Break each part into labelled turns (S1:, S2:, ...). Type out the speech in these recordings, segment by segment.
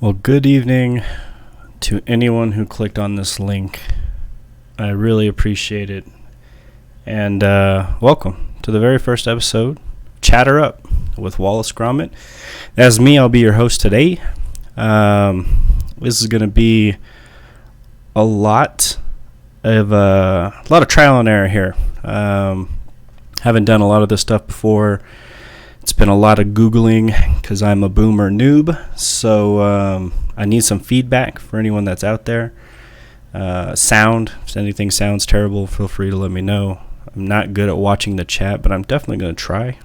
S1: Well, good evening to anyone who clicked on this link. I really appreciate it. And welcome to the very first episode, Chatter Up with Wallace Grommet. As me, I'll be your host today. This is going to be a lot of trial and error here. Haven't done a lot of this stuff before. It's been a lot of Googling because I'm a boomer noob, so I need some feedback for anyone that's out there. Sound, if anything sounds terrible, feel free to let me know. I'm not good at watching the chat, but I'm definitely going to try.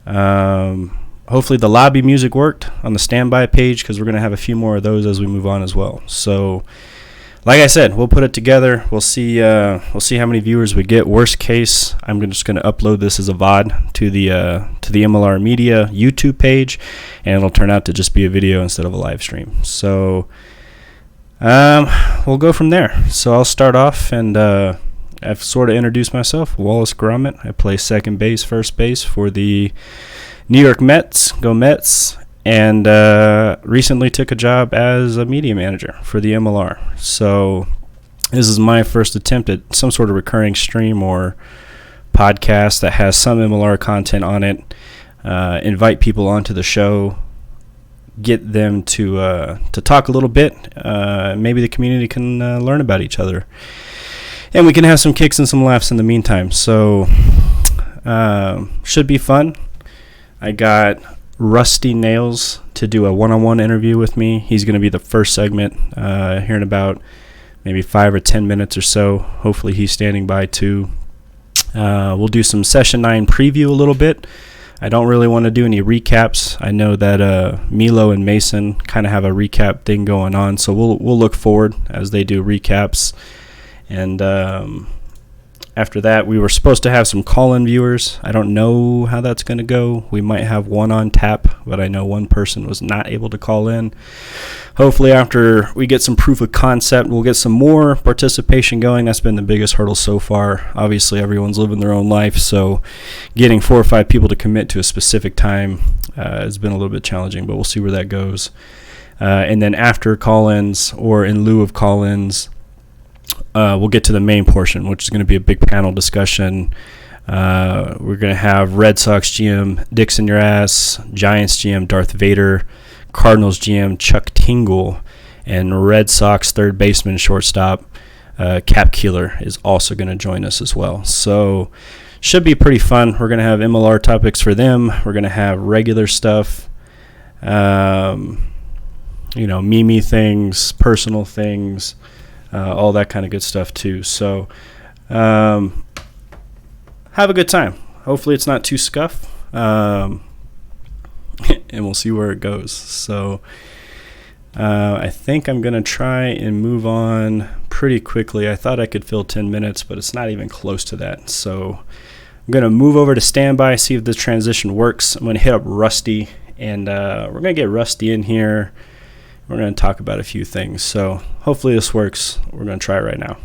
S1: Hopefully the lobby music worked on the standby page because we're going to have a few more of those as we move on as well. So, like I said, we'll put it together. We'll see how many viewers we get. Worst case, I'm just going to upload this as a VOD to the MLR Media YouTube page, and it'll turn out to just be a video instead of a live stream. So we'll go from there. So I'll start off, and I've sort of introduced myself. Wallace Grommet. I play second base, first base for the New York Mets. Go Mets. And recently took a job as a media manager for the MLR. So this is my first attempt at some sort of recurring stream or podcast that has some MLR content on it. Invite people onto the show, get them to talk a little bit. Maybe the community can learn about each other. And we can have some kicks and some laughs in the meantime. So should be fun. I got Rusty Nails to do a one-on-one interview with me. He's going to be the first segment here in about maybe 5 or 10 minutes or so. Hopefully he's standing by too. We'll do some Session 9 preview a little bit. I don't really want to do any recaps. I know that Milo and Mason kind of have a recap thing going on, so we'll look forward as they do recaps. And after that, we were supposed to have some call-in viewers. I don't know how that's going to go. We might have one on tap, but I know one person was not able to call in. Hopefully after we get some proof of concept, we'll get some more participation going. That's been the biggest hurdle so far. Obviously, everyone's living their own life, so getting 4 or 5 people to commit to a specific time has been a little bit challenging, but we'll see where that goes. And then after call-ins or in lieu of call-ins, we'll get to the main portion, which is going to be a big panel discussion. We're going to have Red Sox GM Dixon Uraz, Giants GM Darth Vader, Cardinals GM Chuck Tingle, and Red Sox third baseman shortstop Cap Keeler is also going to join us as well. So should be pretty fun. We're going to have MLR topics for them. We're going to have regular stuff, meme things, personal things. All that kind of good stuff too. So have a good time. Hopefully it's not too scuff. And we'll see where it goes. So I think I'm going to try and move on pretty quickly. I thought I could fill 10 minutes, but it's not even close to that. So I'm going to move over to standby, see if this transition works. I'm going to hit up Rusty, and we're going to get Rusty in here. We're going to talk about a few things. So hopefully this works. We're going to try it right now.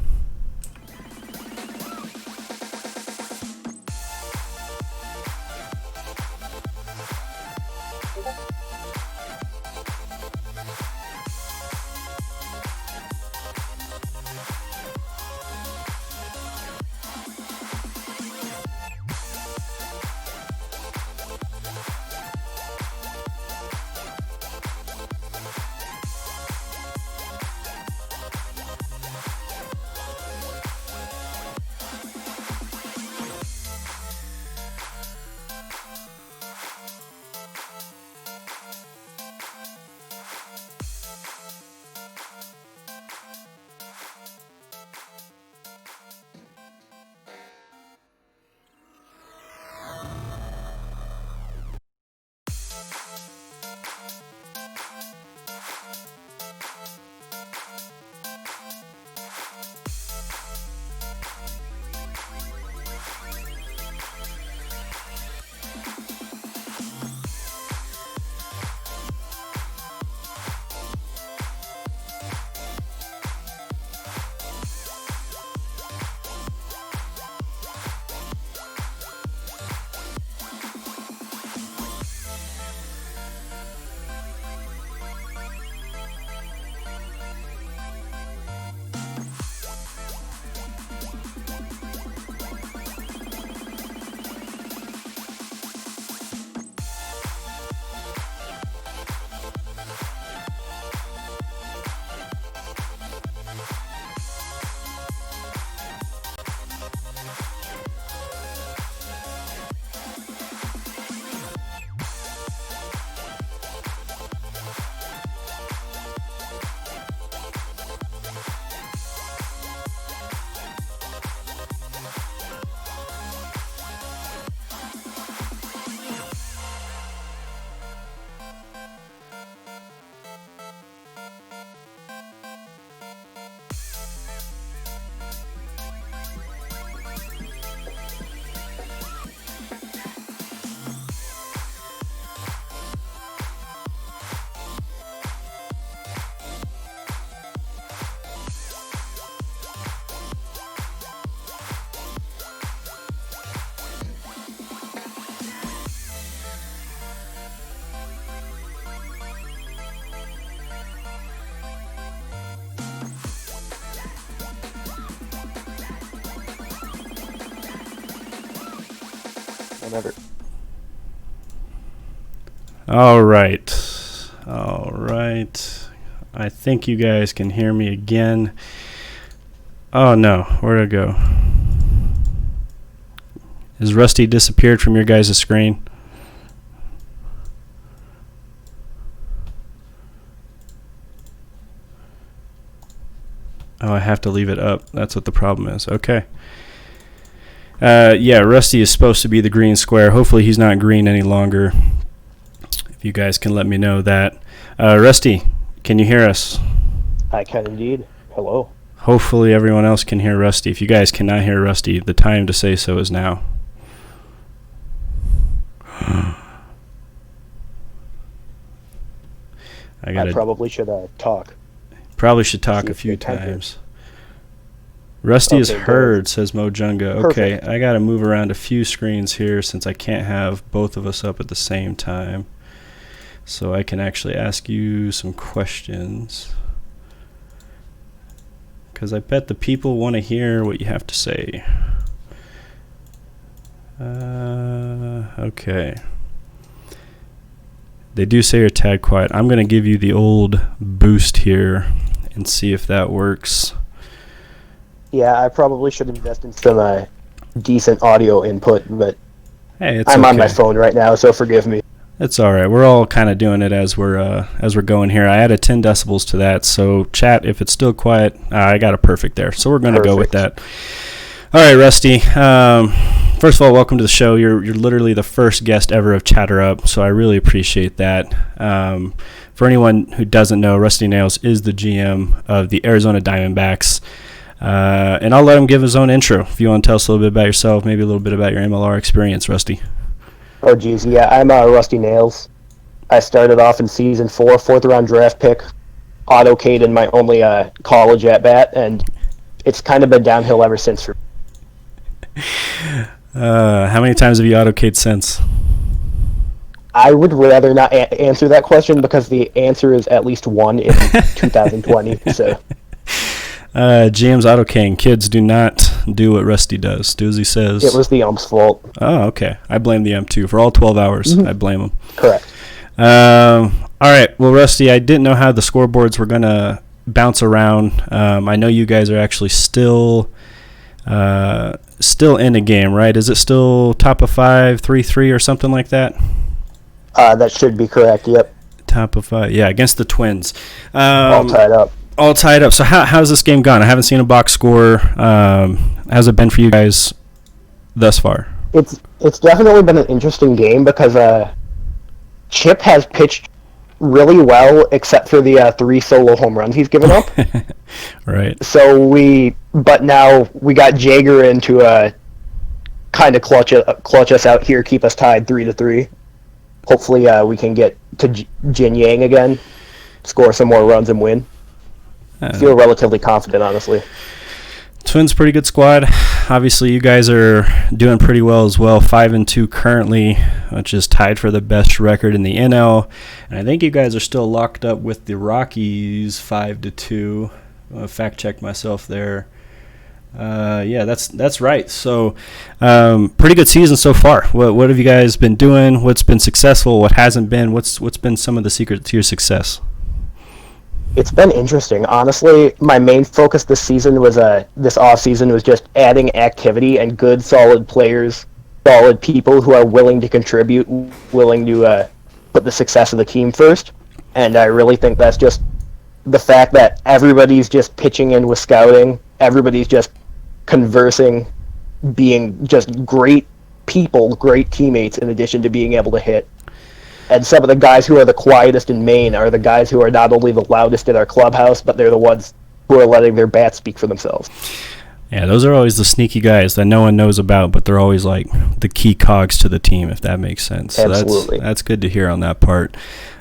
S2: whenever.
S1: All right. I think you guys can hear me again. Oh, no. Where'd it go? Has Rusty disappeared from your guys' screen? Oh, I have to leave it up. That's what the problem is. Okay. Yeah, Rusty is supposed to be the green square. Hopefully he's not green any longer. If you guys can let me know that. Rusty, can you hear us?
S2: I can indeed. Hello.
S1: Hopefully everyone else can hear Rusty. If you guys cannot hear Rusty, the time to say so is now.
S2: I probably should talk.
S1: Probably should talk a few times. Rusty is heard, says Mojunga. Okay, I got to move around a few screens here since I can't have both of us up at the same time. So I can actually ask you some questions. Because I bet the people want to hear what you have to say. Okay. They do say you're tad quiet. I'm going to give you the old boost here and see if that works.
S2: Yeah, I probably should invest in some decent audio input, but
S1: hey,
S2: I'm on my phone right now, so forgive me.
S1: It's all right. We're all kind of doing it as we're going here. I added 10 decibels to that, so chat, if it's still quiet, I got a perfect there. So we're going to go with that. All right, Rusty. First of all, welcome to the show. You're literally the first guest ever of Chatter Up, so I really appreciate that. For anyone who doesn't know, Rusty Nails is the GM of the Arizona Diamondbacks. And I'll let him give his own intro. If you want to tell us a little bit about yourself, maybe a little bit about your MLR experience, Rusty.
S2: Oh, geez. Yeah, I'm Rusty Nails. I started off in Season 4, fourth-round draft pick, auto-K'd in my only college at-bat, and it's kind of been downhill ever since.
S1: How many times have you auto-K'd since?
S2: I would rather not answer that question because the answer is at least one in 2020. So.
S1: GM's auto-K'ing. Kids, do not do what Rusty does. Do as he says.
S2: It was the ump's fault.
S1: Oh, okay. I blame the ump, too. For all 12 hours, I blame him.
S2: Correct.
S1: All right. Well, Rusty, I didn't know how the scoreboards were going to bounce around. I know you guys are actually still in the game, right? Is it still top of 5, 3-3 or something like that?
S2: That should be correct, yep.
S1: Top of 5, yeah, against the Twins.
S2: All tied up.
S1: All tied up. So how's this game gone? I haven't seen a box score. How's it been for you guys thus far?
S2: It's definitely been an interesting game because Chip has pitched really well except for the 3 solo home runs he's given up.
S1: Right.
S2: But now we got Jager in to kind of clutch us out here, keep us tied 3-3. Hopefully we can get to Jin Yang again, score some more runs and win. I feel relatively confident, honestly.
S1: Twins, pretty good squad. Obviously, you guys are doing pretty well as well. 5-2 currently, which is tied for the best record in the NL. And I think you guys are still locked up with the Rockies, 5-2. I'll fact check myself there. Yeah, that's right. So, pretty good season so far. What have you guys been doing? What's been successful? What hasn't been? What's been some of the secrets to your success?
S2: It's been interesting. Honestly, my main focus this season was this off season was just adding activity and good, solid players, solid people who are willing to contribute, willing to put the success of the team first. And I really think that's just the fact that everybody's just pitching in with scouting, everybody's just conversing, being just great people, great teammates, in addition to being able to hit. And some of the guys who are the quietest in Maine are the guys who are not only the loudest in our clubhouse, but they're the ones who are letting their bats speak for themselves.
S1: Yeah, those are always the sneaky guys that no one knows about, but they're always like the key cogs to the team, if that makes sense. So
S2: absolutely.
S1: That's good to hear on that part.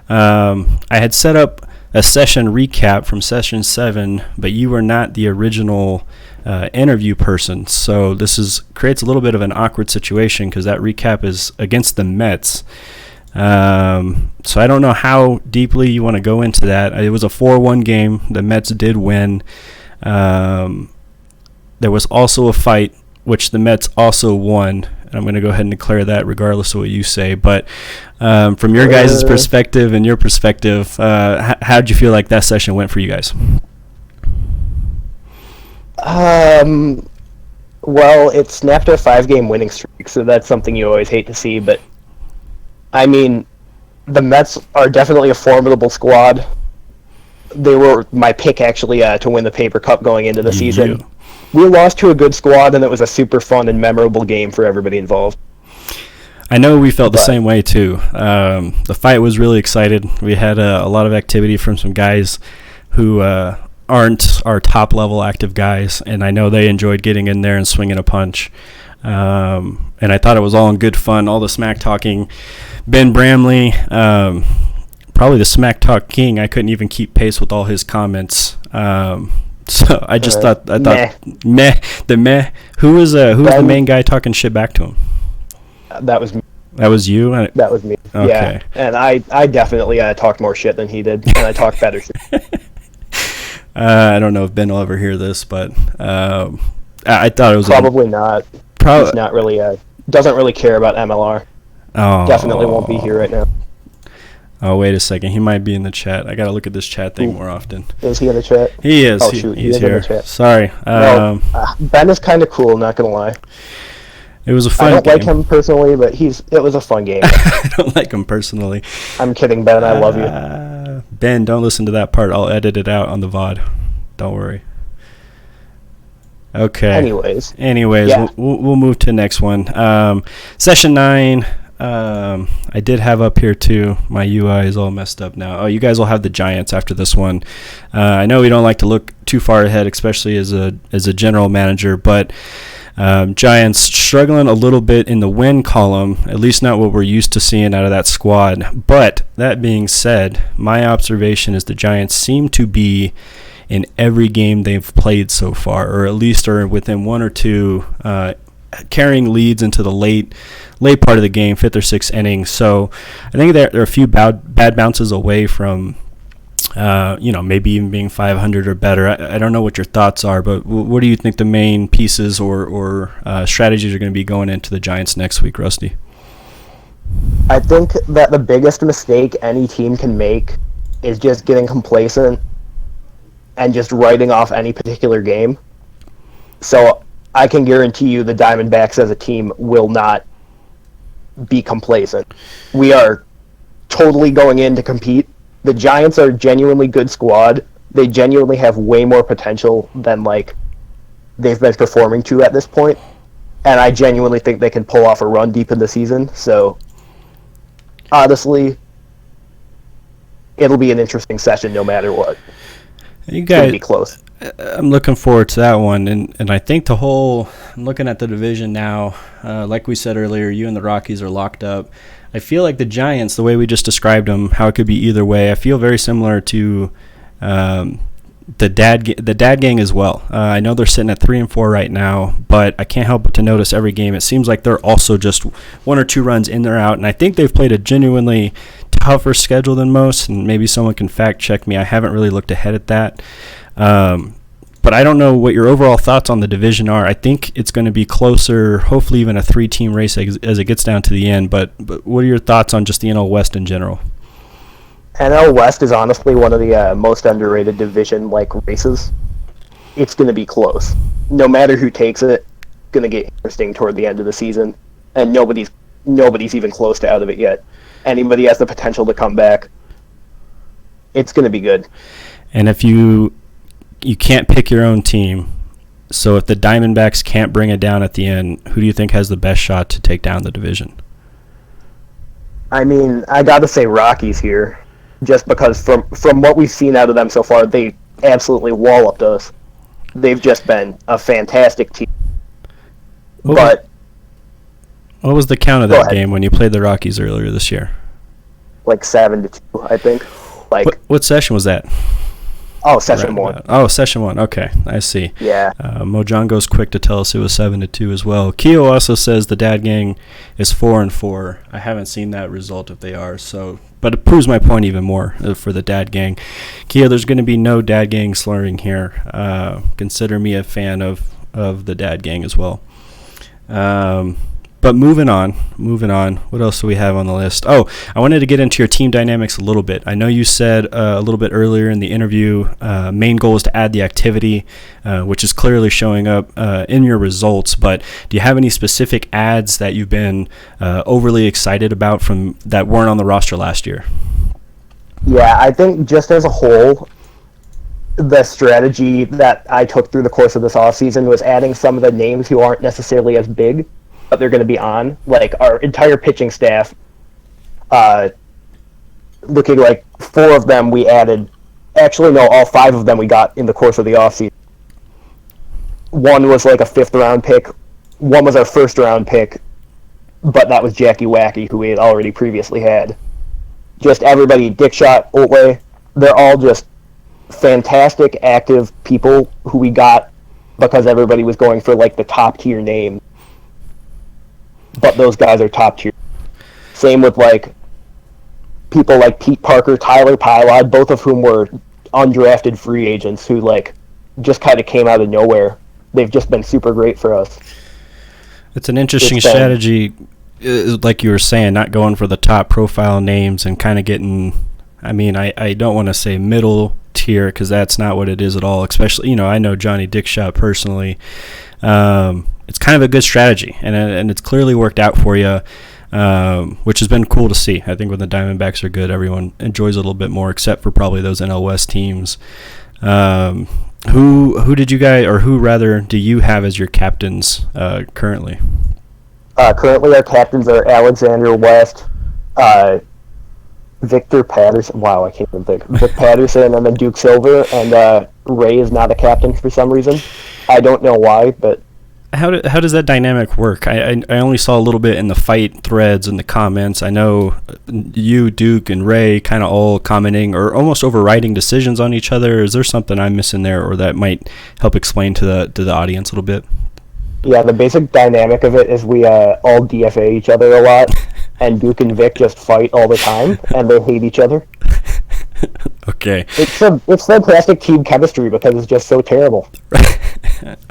S1: I had set up a session recap from Session 7, but you were not the original interview person. So this creates a little bit of an awkward situation because that recap is against the Mets. So I don't know how deeply you want to go into that. It was a 4-1 game. The Mets did win. There was also a fight, which the Mets also won. I'm going to go ahead and declare that regardless of what you say. But from your guys' perspective and your perspective, how did you feel like that session went for you guys?
S2: Well, it snapped a 5-game winning streak, so that's something you always hate to see. But, I mean, the Mets are definitely a formidable squad. They were my pick, actually, to win the Paper Cup going into the season. We lost to a good squad, and it was a super fun and memorable game for everybody involved.
S1: I know we felt the same way, too. The fight was really excited. We had a lot of activity from some guys who aren't our top-level active guys, and I know they enjoyed getting in there and swinging a punch. And I thought it was all in good fun, all the smack-talking. Ben Bramley, probably the smack-talk king. I couldn't even keep pace with all his comments. So I just thought meh. Who was the main guy talking shit back to him?
S2: That was me.
S1: That was you?
S2: That was me. Okay. Yeah. And I definitely talked more shit than he did, and I talked better shit.
S1: I don't know if Ben will ever hear this, but I thought it was
S2: probably not. He's not really doesn't really care about MLR.
S1: Oh,
S2: definitely won't be here right now.
S1: Oh, wait a second. He might be in the chat. I got to look at this chat thing more often.
S2: Is he in the chat?
S1: He is.
S2: Oh, shoot.
S1: He's here.
S2: In the chat.
S1: Sorry.
S2: Ben is kind of cool, not going to lie.
S1: It was a fun game.
S2: I don't like him personally, but it was a fun game.
S1: I don't like him personally.
S2: I'm kidding, Ben. I love you.
S1: Ben, don't listen to that part. I'll edit it out on the VOD. Don't worry. Okay.
S2: Anyways,
S1: yeah. we'll move to the next one. Session 9. I did have up here too. My UI is all messed up now. Oh, you guys will have the Giants after this one. I know we don't like to look too far ahead, especially as a general manager, but Giants struggling a little bit in the win column, at least not what we're used to seeing out of that squad. But that being said, my observation is the Giants seem to be in every game they've played so far, or at least are within one or two carrying leads into the late part of the game, 5th or 6th inning. So I think there are a few bad bounces away from, maybe even being 500 or better. I don't know what your thoughts are, but what do you think the main pieces or strategies are going to be going into the Giants next week, Rusty?
S2: I think that the biggest mistake any team can make is just getting complacent and just writing off any particular game. So I can guarantee you the Diamondbacks as a team will not be complacent. We are totally going in to compete. The Giants are a genuinely good squad. They genuinely have way more potential than they've been performing to at this point. And I genuinely think they can pull off a run deep in the season. So honestly, it'll be an interesting session no matter what.
S1: You guys,
S2: it'll be close.
S1: I'm looking forward to that one, and I think I'm looking at the division now, like we said earlier, you and the Rockies are locked up. I feel like the Giants, the way we just described them, how it could be either way, I feel very similar to the Dad Gang as well. I know they're sitting at 3-4 right now, but I can't help but to notice every game, it seems like they're also just 1 or 2 runs in or out, and I think they've played a genuinely tougher schedule than most, and maybe someone can fact check me. I haven't really looked ahead at that. But I don't know what your overall thoughts on the division are. I think it's going to be closer, hopefully even a 3-team race as it gets down to the end. But what are your thoughts on just the NL West in general?
S2: NL West is honestly one of the most underrated division races. It's going to be close. No matter who takes it, it's going to get interesting toward the end of the season. And nobody's even close to out of it yet. Anybody has the potential to come back. It's going to be good.
S1: And if you can't pick your own team, so if the Diamondbacks can't bring it down at the end, who do you think has the best shot to take down the division?
S2: I mean, I got to say Rockies here, just because from what we've seen out of them so far, they absolutely walloped us. They've just been a fantastic team. What
S1: was the count of that game when you played the Rockies earlier this year?
S2: 7-2, I think.
S1: What session was that?
S2: Oh, session 1.
S1: Oh, session 1. Okay, I see.
S2: Yeah.
S1: Mojongo's quick to tell us it was 7-2 as well. Keo also says the Dad Gang is 4-4. I haven't seen that result if they are, but it proves my point even more for the Dad Gang. Keo, there's going to be no Dad Gang slurring here. Consider me a fan of the Dad Gang as well. But moving on. What else do we have on the list? Oh, I wanted to get into your team dynamics a little bit. I know you said a little bit earlier in the interview, main goal is to add the activity, which is clearly showing up in your results. But do you have any specific ads that you've been overly excited about from that weren't on the roster last year?
S2: Yeah, I think just as a whole, the strategy that I took through the course of this offseason was adding some of the names who aren't necessarily as big, but they're going to be on. Like our entire pitching staff, looking like 4 of them we added. Actually, no, all 5 of them we got in the course of the offseason. 1 was like a 5th-round pick. 1 was our 1st-round pick, but that was Jackie Wacky, who we had already previously had. Just everybody, Dick Shot, Otway, they're all just fantastic, active people who we got because everybody was going for like the top tier name. But those guys are top tier. Same with like people like Pete Parker, Tyler Pilod, both of whom were undrafted free agents who like just kind of came out of nowhere. They've just been super great for us.
S1: It's an interesting strategy. Like you were saying, not going for the top profile names and kind of getting, I don't want to say middle tier because that's not what it is at all. Especially, I know Johnny Dickshot personally. It's kind of a good strategy, and it's clearly worked out for you, which has been cool to see. I think when the Diamondbacks are good, everyone enjoys it a little bit more, except for probably those NL West teams. Who did you guys, or who rather, do you have as your captains currently?
S2: Currently, our captains are Alexander West, Victor Patterson. Wow, I can't even think. Vic Patterson, and then Duke Silver, and Ray is not a captain for some reason. I don't know why, but
S1: how does that dynamic work? I only saw a little bit in the fight threads and the comments. I know you, Duke, and Ray kind of all commenting or almost overriding decisions on each other. Is there something I'm missing there, or that might help explain to the audience a little bit?
S2: Yeah, the basic dynamic of it is we all DFA each other a lot, and Duke and Vic just fight all the time, and they hate each other.
S1: Okay.
S2: It's fantastic team chemistry because it's just so terrible.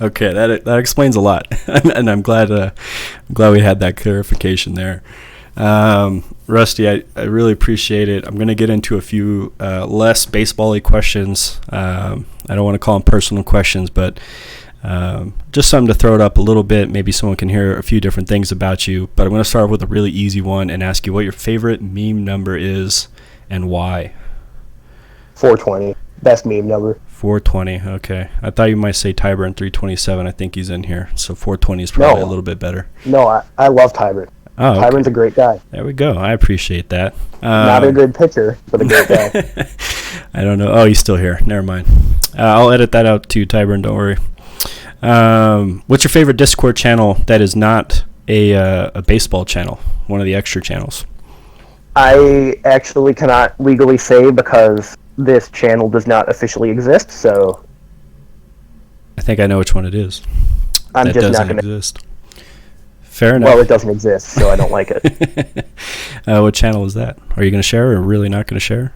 S1: Okay, that explains a lot, and I'm glad we had that clarification there. Rusty, I really appreciate it. I'm going to get into a few less baseball-y questions. I don't want to call them personal questions, but just something to throw it up a little bit. Maybe someone can hear a few different things about you. But I'm going to start with a really easy one and ask you what your favorite meme number is and why.
S2: 420. Best meme number.
S1: 420. Okay. I thought you might say Tyburn 327. I think he's in here. So 420 is probably a little bit better.
S2: No, I love Tyburn.
S1: Oh, okay.
S2: Tyburn's a great guy.
S1: There we go. I appreciate that.
S2: Not a good pitcher, but a great guy.
S1: I don't know. Oh, he's still here. Never mind. I'll edit that out too, Tyburn. Don't worry. What's your favorite Discord channel that is not a baseball channel? One of the extra channels.
S2: I actually cannot legally say because this channel does not officially exist, so
S1: I think I know which one it is.
S2: I'm
S1: that
S2: just not going
S1: to exist. Fair enough.
S2: Well, it doesn't exist, so I don't like it.
S1: What channel is that? Are you going to share or really not going to share?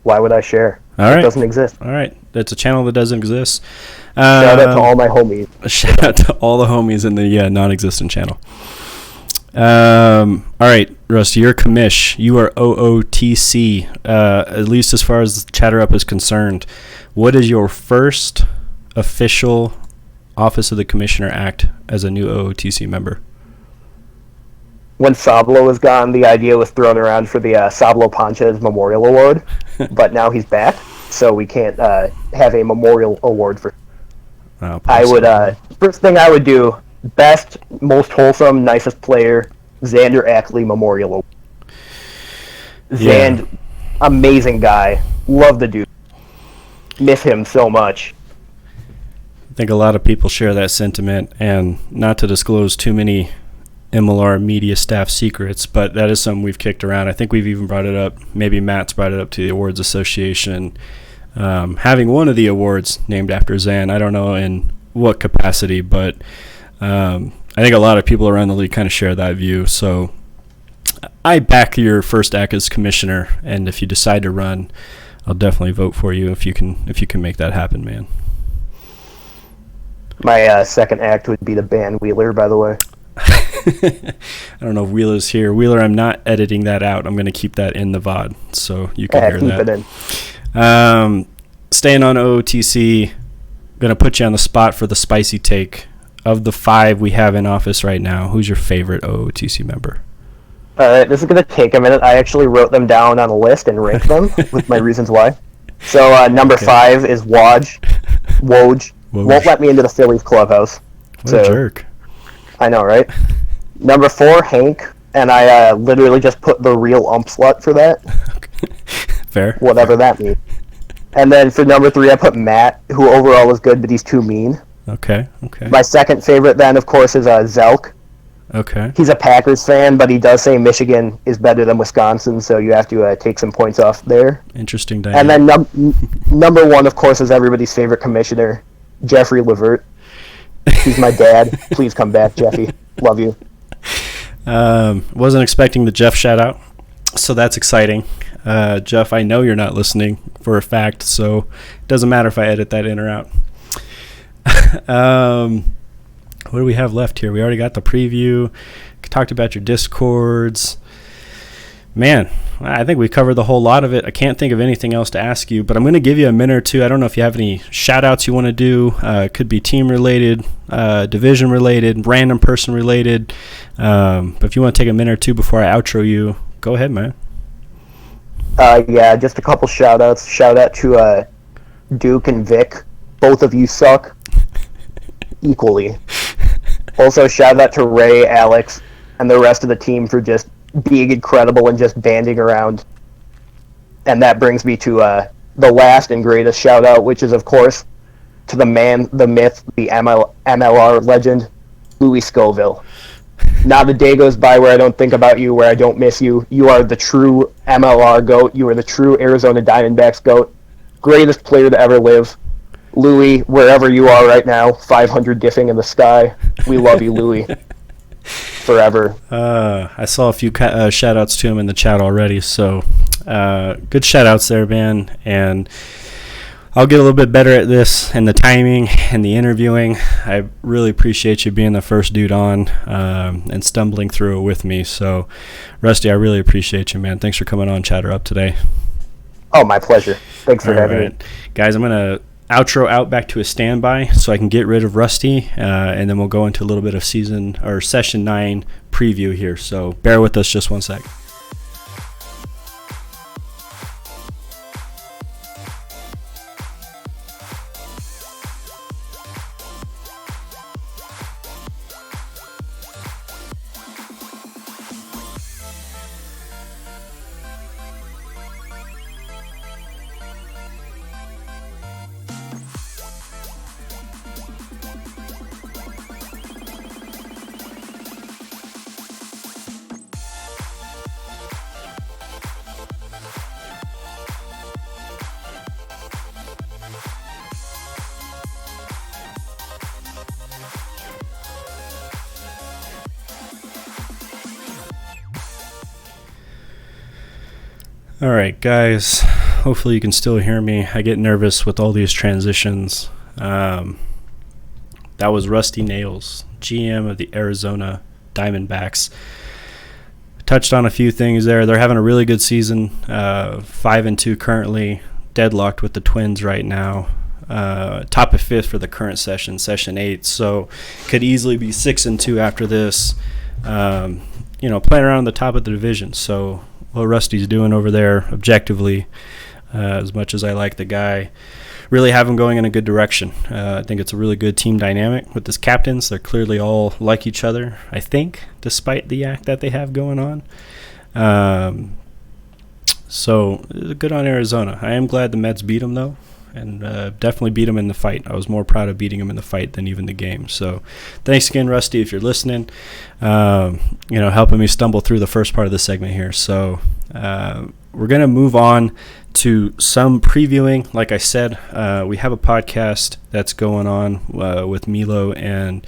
S2: Why would I share?
S1: All right.
S2: It doesn't exist.
S1: All right. That's a channel that doesn't exist.
S2: Shout out to all my homies.
S1: Shout out to all the homies in the non-existent channel. All right, Rusty, you're commish. You are OOTC, at least as far as Chatter Up is concerned. What is your first official Office of the Commissioner act as a new OOTC member?
S2: When Sablo was gone, the idea was thrown around for the Sablo Panchez Memorial Award, but now he's back, so we can't have a memorial award for.
S1: Oh,
S2: I would first thing I would do, best, most wholesome, nicest player, Xander Ackley Memorial Award.
S1: Yeah.
S2: Xand, amazing guy, love the dude, miss him so much.
S1: I think a lot of people share that sentiment, and not to disclose too many MLR media staff secrets, but that is something we've kicked around. I think we've even brought it up. Maybe Matt's brought it up to the Awards Association. Having one of the awards named after Xan, I don't know in what capacity, but I think a lot of people around the league kind of share that view. So I back your first act as commissioner, and if you decide to run, I'll definitely vote for you if you can make that happen, man.
S2: My second act would be the ban Wheeler, by the way.
S1: I don't know if Wheeler's here. Wheeler, I'm not editing that out. I'm going to keep that in the VOD, so you can hear that.
S2: Keep it in.
S1: Staying on OOTC, going to put you on the spot for the spicy take. Of the 5 we have in office right now, who's your favorite OOTC member?
S2: All right, this is going to take a minute. I actually wrote them down on a list and ranked them with my reasons why. So number 5 is Woj. Won't let me into the Phillies clubhouse.
S1: What a jerk.
S2: I know, right? Number 4, Hank, and I literally just put the real ump slut for that.
S1: Fair.
S2: Whatever that means. And then for number 3, I put Matt, who overall is good, but he's too mean.
S1: Okay.
S2: My second favorite then, of course, is Zelk.
S1: Okay.
S2: He's a Packers fan, but he does say Michigan is better than Wisconsin, so you have to take some points off there.
S1: Interesting dynamic.
S2: And then number 1, of course, is everybody's favorite commissioner, Jeffrey Levert. He's my dad. Please come back, Jeffy. Love you.
S1: Wasn't expecting the Jeff shout out, so that's exciting. Jeff, I know you're not listening for a fact, so it doesn't matter if I edit that in or out. What do we have left here? We already got the preview. Talked about your Discords. Man, I think we covered the whole lot of it. I can't think of anything else to ask you, but I'm going to give you a minute or two. I don't know if you have any shout-outs you want to do. It could be team-related, division-related, random person-related. But if you want to take a minute or two before I outro you, go ahead, man.
S2: Yeah, just a couple shout-outs. Shout-out to Duke and Vic. Both of you suck equally. Also, shout-out to Ray, Alex, and the rest of the team for just being incredible and just banding around. And that brings me to the last and greatest shout-out, which is, of course, to the man, the myth, the MLR legend, Louis Scoville. Not a day goes by where I don't think about you, where I don't miss you. You are the true MLR GOAT. You are the true Arizona Diamondbacks GOAT. Greatest player to ever live. Louis, wherever you are right now, 500 gifting in the sky. We love you, Louis. Forever.
S1: I saw a few shout-outs to him in the chat already, so good shout-outs there, man. And I'll get a little bit better at this and the timing and the interviewing. I really appreciate you being the first dude on and stumbling through it with me. So, Rusty, I really appreciate you, man. Thanks for coming on Chatter Up today.
S2: Oh, my pleasure. Thanks for having me.
S1: Guys, I'm going to outro out back to a standby so I can get rid of Rusty, and then we'll go into a little bit of session 9 preview here. So bear with us just one sec. All right, guys, hopefully you can still hear me. I get nervous with all these transitions. That was Rusty Nails, GM of the Arizona Diamondbacks. Touched on a few things there. They're having a really good season, 5-2 currently, deadlocked with the Twins right now. Top of 5th for the current session 8, so could easily be 6-2 after this. Playing around the top of the division, so what Rusty's doing over there objectively, as much as I like the guy, really have him going in a good direction. I think it's a really good team dynamic with his captains. They're clearly all like each other, I think, despite the act that they have going on. So good on Arizona. I am glad the Mets beat them, though, and definitely beat them in the fight. I was more proud of beating them in the fight than even the game. So thanks again, Rusty, if you're listening, helping me stumble through the first part of the segment here. So we're going to move on to some previewing. Like I said, we have a podcast that's going on with Milo and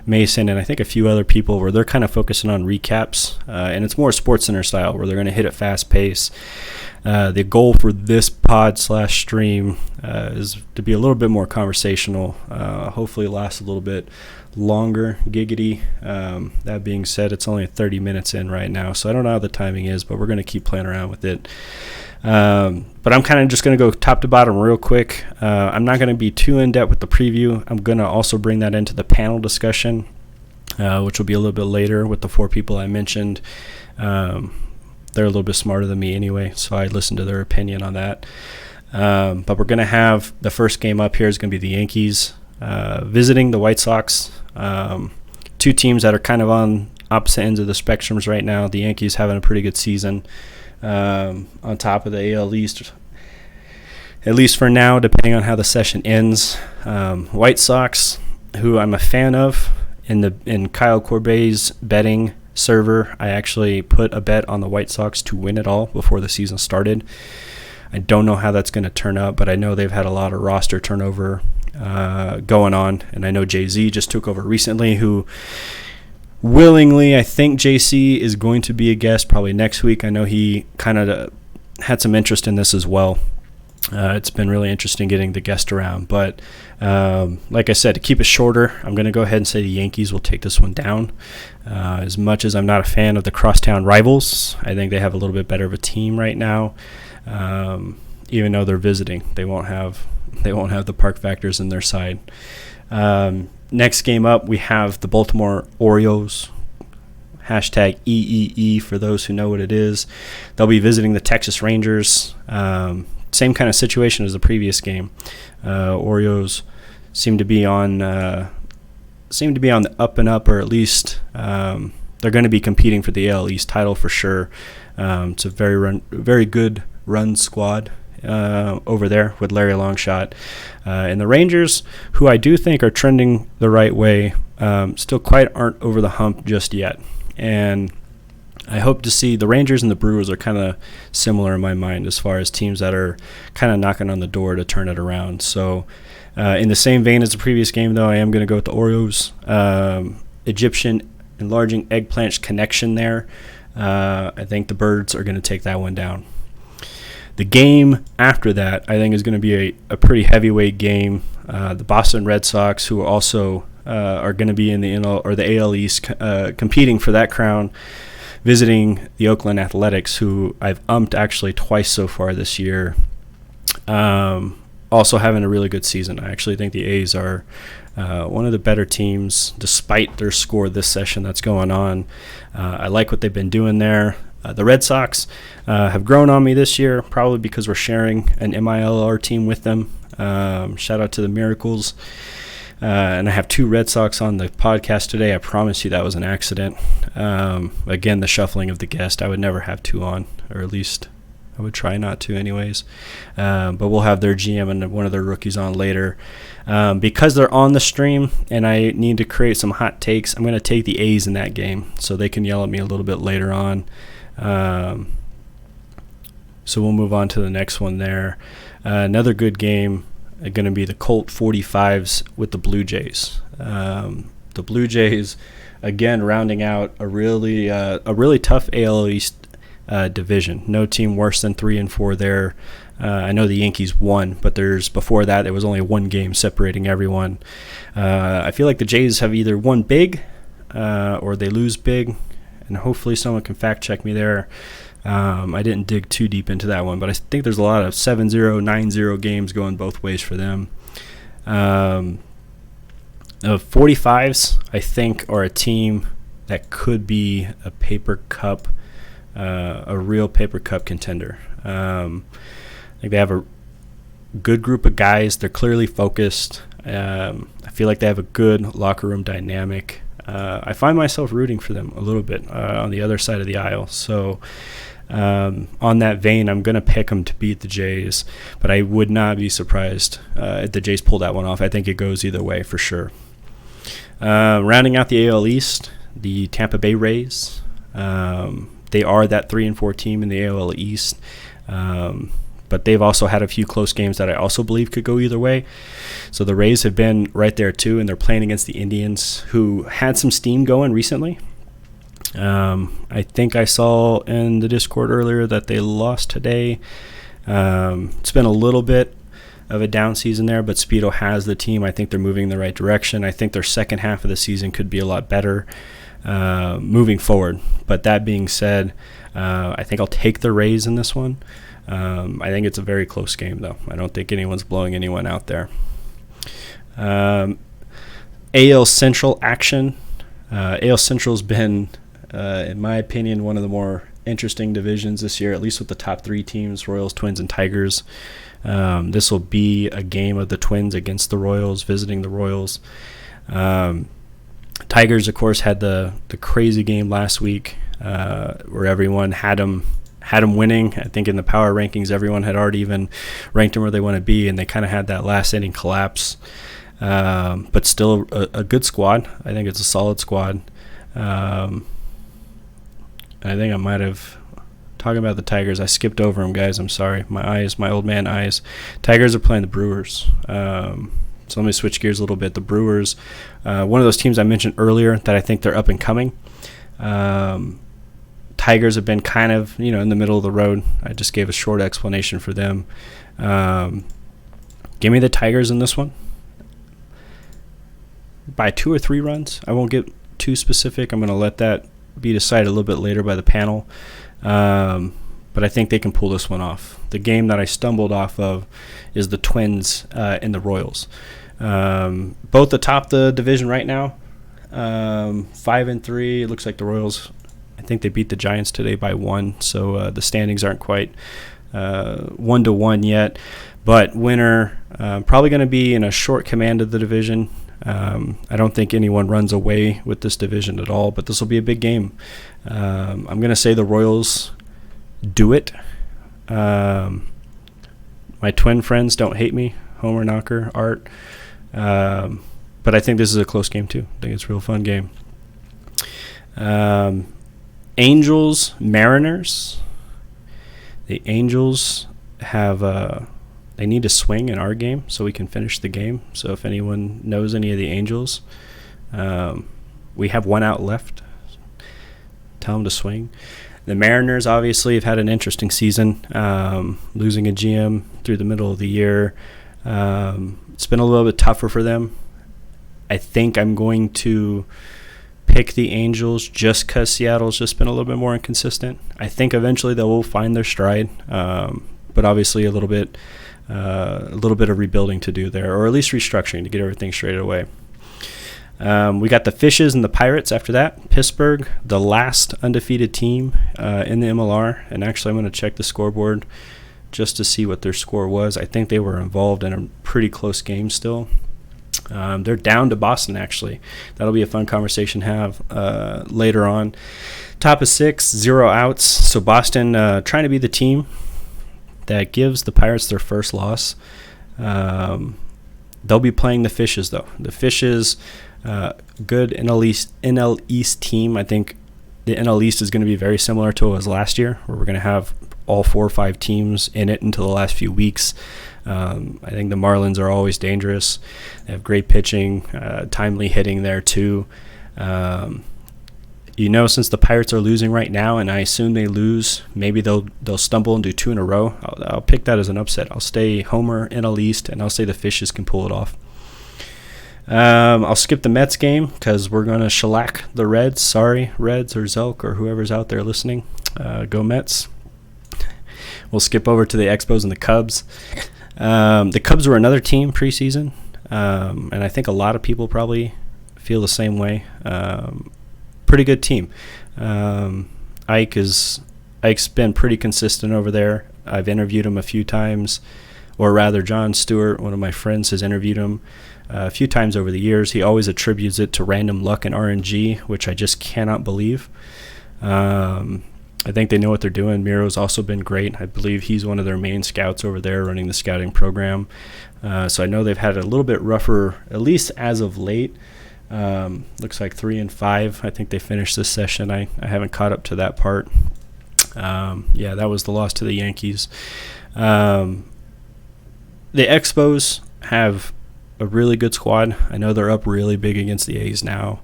S1: Mason and I think a few other people where they're kind of focusing on recaps, and it's more SportsCenter style where they're going to hit it fast pace. The goal for this pod/stream is to be a little bit more conversational. Hopefully last a little bit longer, giggity. That being said, it's only 30 minutes in right now, so I don't know how the timing is, but we're going to keep playing around with it. But I'm kind of just going to go top to bottom real quick. I'm not going to be too in-depth with the preview. I'm going to also bring that into the panel discussion, which will be a little bit later with the 4 people I mentioned. They're a little bit smarter than me anyway, so I listened to their opinion on that. But we're going to have the first game up here is going to be the Yankees visiting the White Sox. 2 teams that are kind of on opposite ends of the spectrums right now. The Yankees having a pretty good season on top of the AL East, at least for now, depending on how the session ends. White Sox, who I'm a fan of, in Kyle Corbet's betting server, I actually put a bet on the White Sox to win it all before the season started. I don't know how that's going to turn out, but I know they've had a lot of roster turnover going on, and I know Jay-Z just took over recently, who willingly, I think JC is going to be a guest probably next week. I know he kind of had some interest in this as well. It's been really interesting getting the guest around, but like I said, to keep it shorter, I'm going to go ahead and say the Yankees will take this one down. As much as I'm not a fan of the crosstown rivals, I think they have a little bit better of a team right now. Even though they're visiting, they won't have the park factors in their side. Next game up, we have the Baltimore Oreos. Hashtag EEE for those who know what it is. They'll be visiting the Texas Rangers. Same kind of situation as the previous game. Oreos seem to be on the up and up, or at least they're going to be competing for the AL East title for sure. It's a very good run squad over there with Larry Longshot. And the Rangers, who I do think are trending the right way, still quite aren't over the hump just yet. And I hope to see the Rangers and the Brewers are kind of similar in my mind as far as teams that are kind of knocking on the door to turn it around. So in the same vein as the previous game, though, I am going to go with the Oreos. Egyptian enlarging eggplant connection there. I think the Birds are going to take that one down. The game after that, I think, is going to be a pretty heavyweight game. The Boston Red Sox, who also are going to be in the NL or the AL East, competing for that crown, visiting the Oakland Athletics, who I've umped actually twice so far this year. Also having a really good season. I actually think the A's are one of the better teams, despite their score this session that's going on. I like what they've been doing there. The Red Sox have grown on me this year, probably because we're sharing an MILR team with them. Shout out to the Miracles. And I have 2 Red Sox on the podcast today. I promise you that was an accident. Again, the shuffling of the guest. I would never have 2 on, or at least I would try not to anyways. But we'll have their GM and one of their rookies on later. Because they're on the stream and I need to create some hot takes, I'm going to take the A's in that game so they can yell at me a little bit later on. So we'll move on to the next one there. Another good game going to be the Colt 45s with the Blue Jays. The Blue Jays, again, rounding out a really tough AL East division. No team worse than 3-4 there. I know the Yankees won, but before that there was only one game separating everyone. I feel like the Jays have either won big or they lose big, and hopefully someone can fact check me there. I didn't dig too deep into that one, but I think there's a lot of 7-0, 9-0 games going both ways for them. The 45s, I think, are a team that could be a paper cup, a real paper cup contender. I think they have a good group of guys. They're clearly focused. I feel like they have a good locker room dynamic. I find myself rooting for them a little bit on the other side of the aisle. So on that vein, I'm going to pick them to beat the Jays, but I would not be surprised if the Jays pull that one off. I think it goes either way for sure. Rounding out the AL East, the Tampa Bay Rays. They are that 3-4 team in the AL East, but they've also had a few close games that I also believe could go either way. So the Rays have been right there too, and they're playing against the Indians, who had some steam going recently. I think I saw in the Discord earlier that they lost today. It's been a little bit of a down season there, but Speedo has the team. I think they're moving in the right direction. I think their second half of the season could be a lot better moving forward. But that being said, I think I'll take the Rays in this one. I think it's a very close game, though. I don't think anyone's blowing anyone out there. AL Central action. AL Central's been, in my opinion, one of the more interesting divisions this year, at least with the top three teams, Royals, Twins, and Tigers. This will be a game of the Twins against the Royals, visiting the Royals. Tigers, of course, had the crazy game last week where everyone had them winning. I think in the power rankings, everyone had already even ranked them where they want to be, and they kind of had that last inning collapse. But still a good squad. I think it's a solid squad. I think I might have talking about the Tigers. I skipped over them, guys. I'm sorry. My old man eyes. Tigers are playing the Brewers. So let me switch gears a little bit. The Brewers, one of those teams I mentioned earlier that I think they're up and coming. Tigers have been kind of, in the middle of the road. I just gave a short explanation for them. Give me the Tigers in this one. By 2 or 3 runs. I won't get too specific. I'm going to let that be decided a little bit later by the panel. But I think they can pull this one off. The game that I stumbled off of is the Twins and the Royals. Both atop the division right now. 5-3. It looks like the Royals, I think they beat the Giants today by 1. So the standings aren't quite 1-1 yet. But winner probably going to be in a short command of the division. I don't think anyone runs away with this division at all, but this will be a big game. I'm going to say the Royals do it. My twin friends don't hate me, Homer, Knocker, Art. But I think this is a close game too. I think it's a real fun game. Angels, Mariners. The Angels have... They need to swing in our game so we can finish the game. So if anyone knows any of the Angels, we have 1 out left. Tell them to swing. The Mariners obviously have had an interesting season, losing a GM through the middle of the year. It's been a little bit tougher for them. I think I'm going to pick the Angels just because Seattle's just been a little bit more inconsistent. I think eventually they will find their stride, but obviously a little bit of rebuilding to do there, or at least restructuring to get everything straight away. We got the Fishes and the Pirates after that. Pittsburgh, the last undefeated team in the MLR. And actually, I'm going to check the scoreboard just to see what their score was. I think they were involved in a pretty close game still. They're down to Boston, actually. That'll be a fun conversation to have later on. Top of 6, 0 outs. So Boston trying to be the team that gives the Pirates their first loss. They'll be playing the Fishes, though. The Fishes, good NL East team. I think the NL East is going to be very similar to what it was last year, where we're going to have all 4 or 5 teams in it until the last few weeks. I think the Marlins are always dangerous. They have great pitching, timely hitting there, too. Since the Pirates are losing right now, and I assume they lose, maybe they'll stumble and do 2 in a row. I'll pick that as an upset. I'll stay Homer, NL East, and I'll say the Fishes can pull it off. I'll skip the Mets game because we're going to shellac the Reds. Sorry, Reds or Zelk or whoever's out there listening. Go Mets. We'll skip over to the Expos and the Cubs. The Cubs were another team preseason, and I think a lot of people probably feel the same way. Pretty good team. Ike's been pretty consistent over there. I've interviewed him a few times, or rather John Stewart, one of my friends, has interviewed him a few times over the years. He always attributes it to random luck and RNG, which I just cannot believe. I think they know what they're doing. Miro's also been great. I believe he's one of their main scouts over there running the scouting program. So I know they've had a little bit rougher, at least as of late. Looks like 3-5. I think they finished this session. I haven't caught up to that part. That was the loss to the Yankees. The Expos have a really good squad. I know they're up really big against the A's now.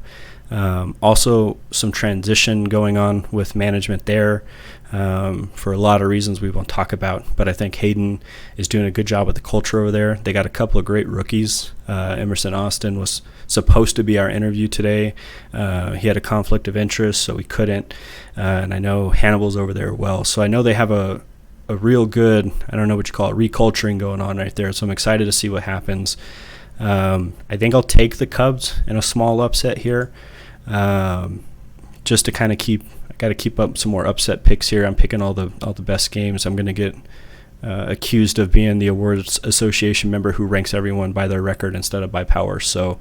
S1: Also, some transition going on with management there for a lot of reasons we won't talk about. But I think Hayden is doing a good job with the culture over there. They got a couple of great rookies. Emerson Austin was supposed to be our interview today. He had a conflict of interest, so we couldn't. And I know Hannibal's over there well. So I know they have a real good, I don't know what you call it, reculturing going on right there. So I'm excited to see what happens. I think I'll take the Cubs in a small upset here, just to kind of I got to keep up some more upset picks here. I'm picking all the best games. I'm going to get accused of being the awards association member who ranks everyone by their record instead of by power. So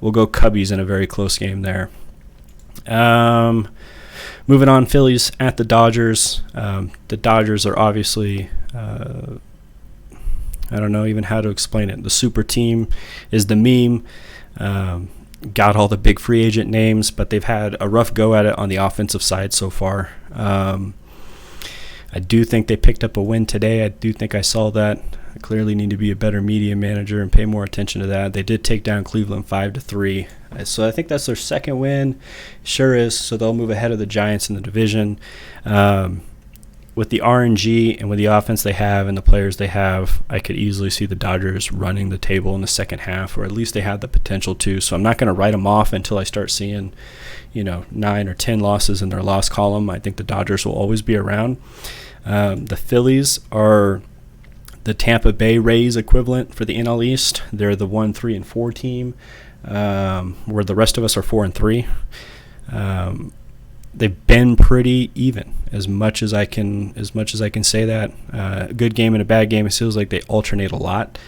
S1: we'll go Cubbies in a very close game there. Moving on, Phillies at the Dodgers. The Dodgers are obviously, I don't know even how to explain it. The super team is the meme. Got all the big free agent names, but they've had a rough go at it on the offensive side so far. I do think they picked up a win today. I do think I saw that. I clearly need to be a better media manager and pay more attention to that. They did take down Cleveland 5-3. So I think that's their second win. Sure is. So they'll move ahead of the Giants in the division. With the RNG and with the offense they have and the players they have, I could easily see the Dodgers running the table in the second half, or at least they have the potential to. So I'm not going to write them off until I start seeing, 9 or 10 losses in their loss column. I think the Dodgers will always be around. The Phillies are the Tampa Bay Rays equivalent for the NL East. They're the 1, 3, and 4 team, where the rest of us are 4 and 3. They've been pretty even, as much as I can say that. A good game and a bad game, it feels like they alternate a lot.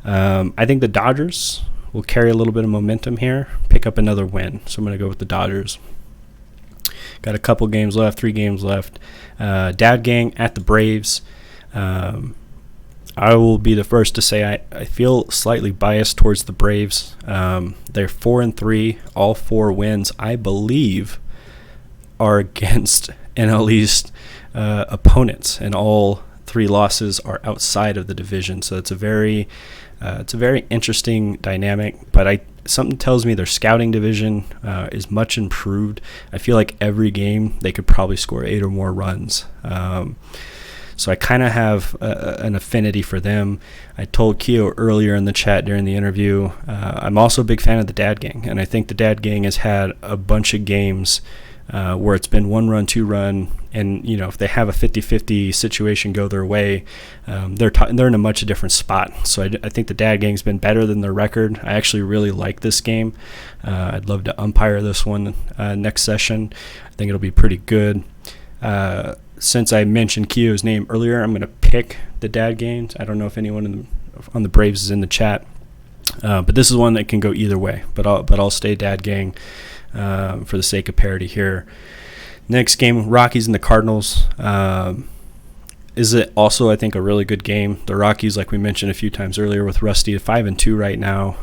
S1: I think the Dodgers will carry a little bit of momentum here, pick up another win. So I'm going to go with the Dodgers. Got a couple games left, 3 games left. Dad Gang at the Braves. I will be the first to say I feel slightly biased towards the Braves. They're 4 and 3, all 4 wins, I believe, are against NL East opponents, and all 3 losses are outside of the division. So it's a very interesting dynamic. But something tells me their scouting division is much improved. I feel like every game they could probably score 8 or more runs. So I kind of have an affinity for them. I told Keo earlier in the chat during the interview, I'm also a big fan of the Dad Gang, and I think the Dad Gang has had a bunch of games where it's been 1-run, 2-run, and if they have a 50-50 situation go their way, they're in a much different spot. So I think the Dad Gang's been better than their record. I actually really like this game. I'd love to umpire this one next session. I think it'll be pretty good. Since I mentioned Keo's name earlier, I'm going to pick the Dad Gang. I don't know if anyone on the Braves is in the chat, but this is one that can go either way. But I'll stay Dad Gang for the sake of parity here. Next game, Rockies and the Cardinals. Is it also, I think, a really good game? The Rockies, like we mentioned a few times earlier with Rusty, 5-2 right now,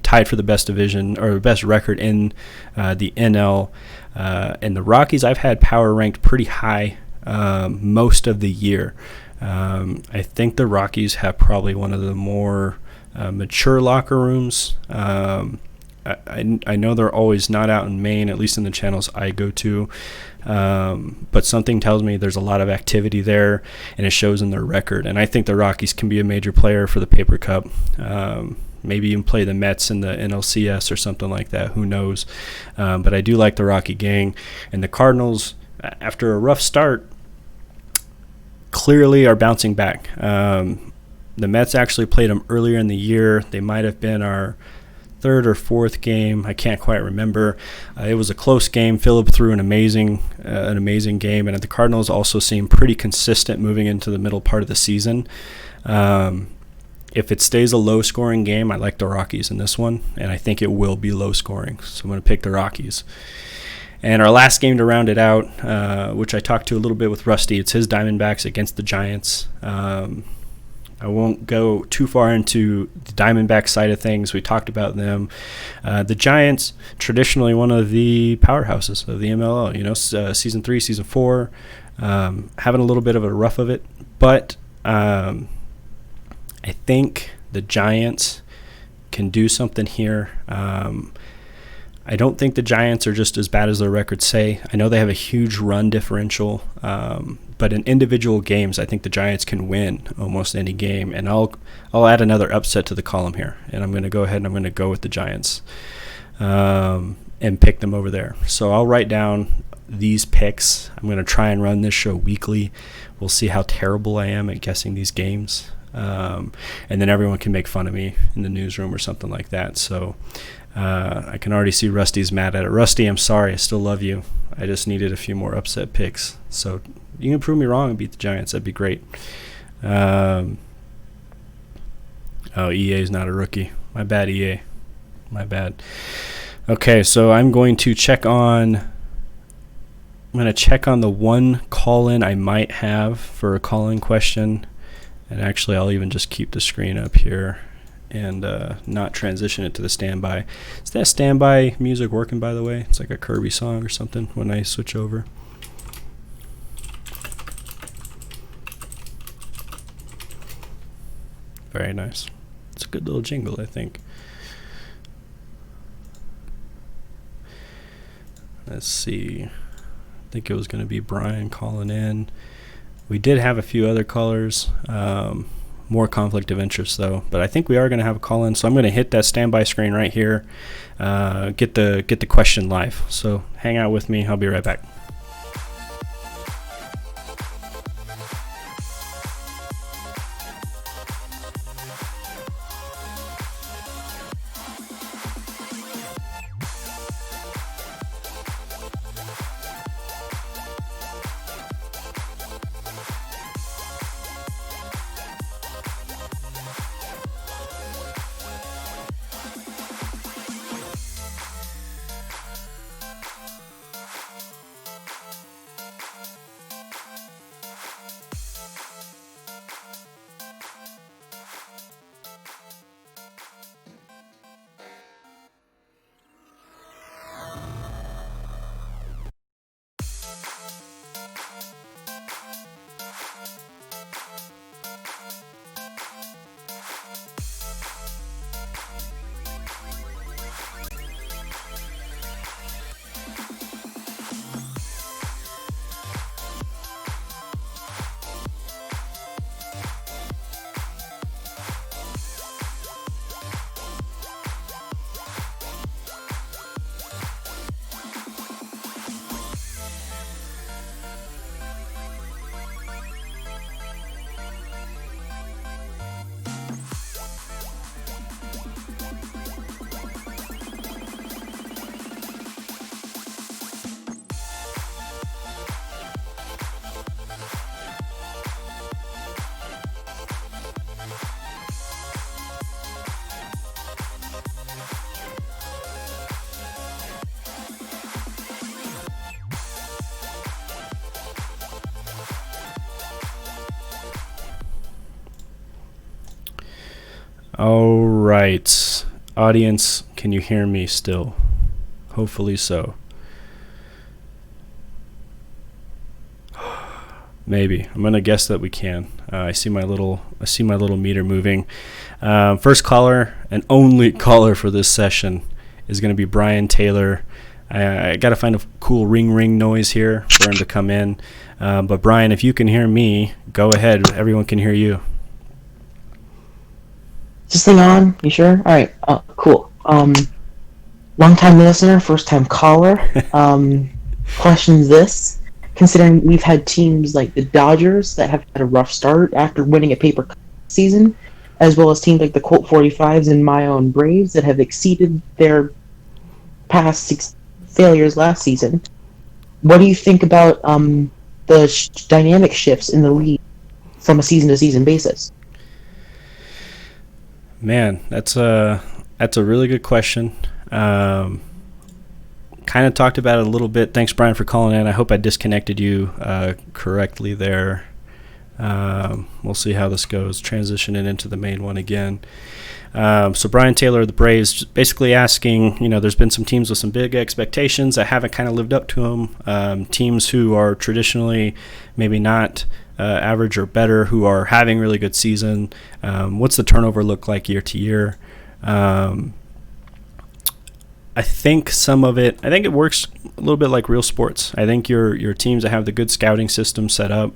S1: tied for the best division or best record in the NL. And the Rockies, I've had power ranked pretty high most of the year. I think the Rockies have probably one of the more mature locker rooms. I know they're always not out in Maine, at least in the channels I go to, but something tells me there's a lot of activity there, and it shows in their record. And I think the Rockies can be a major player for the Paper Cup. Maybe even play the Mets in the NLCS or something like that. Who knows? But I do like the Rocky Gang. And the Cardinals, after a rough start, clearly are bouncing back. The Mets actually played them earlier in the year. They might have been our 3rd or 4th game. I can't quite remember. It was a close game. Phillip threw an amazing game, and the Cardinals also seem pretty consistent moving into the middle part of the season. If it stays a low-scoring game, I like the Rockies in this one, and I think it will be low-scoring, so I'm going to pick the Rockies. And our last game to round it out, which I talked to a little bit with Rusty, it's his Diamondbacks against the Giants. I won't go too far into the Diamondback side of things. We talked about them. The Giants, traditionally one of the powerhouses of the MLL. Season 3, Season 4, having a little bit of a rough of it. But I think the Giants can do something here. I don't think the Giants are just as bad as their records say. I know they have a huge run differential, but in individual games, I think the Giants can win almost any game. And I'll add another upset to the column here, and I'm going to go ahead and I'm going to go with the Giants and pick them over there. So I'll write down these picks. I'm going to try and run this show weekly. We'll see how terrible I am at guessing these games, and then everyone can make fun of me in the newsroom or something like that. So I can already see Rusty's mad at it. Rusty, I'm sorry. I still love you. I just needed a few more upset picks. So you can prove me wrong and beat the Giants. That'd be great. EA's not a rookie. My bad, EA. My bad. Okay, so I'm going to check on the one call-in I might have for a call-in question. And actually, I'll even just keep the screen up here and not transition it to the standby. Is that standby music working, by the way? It's like a Kirby song or something when I switch over. Very nice. It's a good little jingle, I think. Let's see. I think it was going to be Brian calling in. We did have a few other callers. More conflict of interest, though. But I think we are going to have a call-in, so I'm going to hit that standby screen right here. Get the question live. So hang out with me. I'll be right back. All right. Audience, can you hear me still? Hopefully so. Maybe. I'm gonna guess that we can. I see my little meter moving. First caller and only caller for this session is gonna be Brian Taylor. I gotta find a cool ring noise here for him to come in. But Brian, if you can hear me, go ahead. Everyone can hear you.
S3: Is this thing on? You sure? All right. Cool. Long-time listener, first-time caller. Question's this. Considering we've had teams like the Dodgers that have had a rough start after winning a paper cut season, as well as teams like the Colt 45s and my own Braves that have exceeded their past 6 failures last season, what do you think about the dynamic shifts in the league from a season-to-season basis?
S1: Man, that's a really good question. Kind of talked about it a little bit. Thanks, Brian, for calling in. I hope I disconnected you correctly there. We'll see how this goes. Transitioning into the main one again. So Brian Taylor of the Braves basically asking, there's been some teams with some big expectations that haven't kind of lived up to them. Teams who are traditionally maybe not average or better, who are having really good season. What's the turnover look like year to year? I think it works a little bit like real sports. I think your teams that have the good scouting system set up,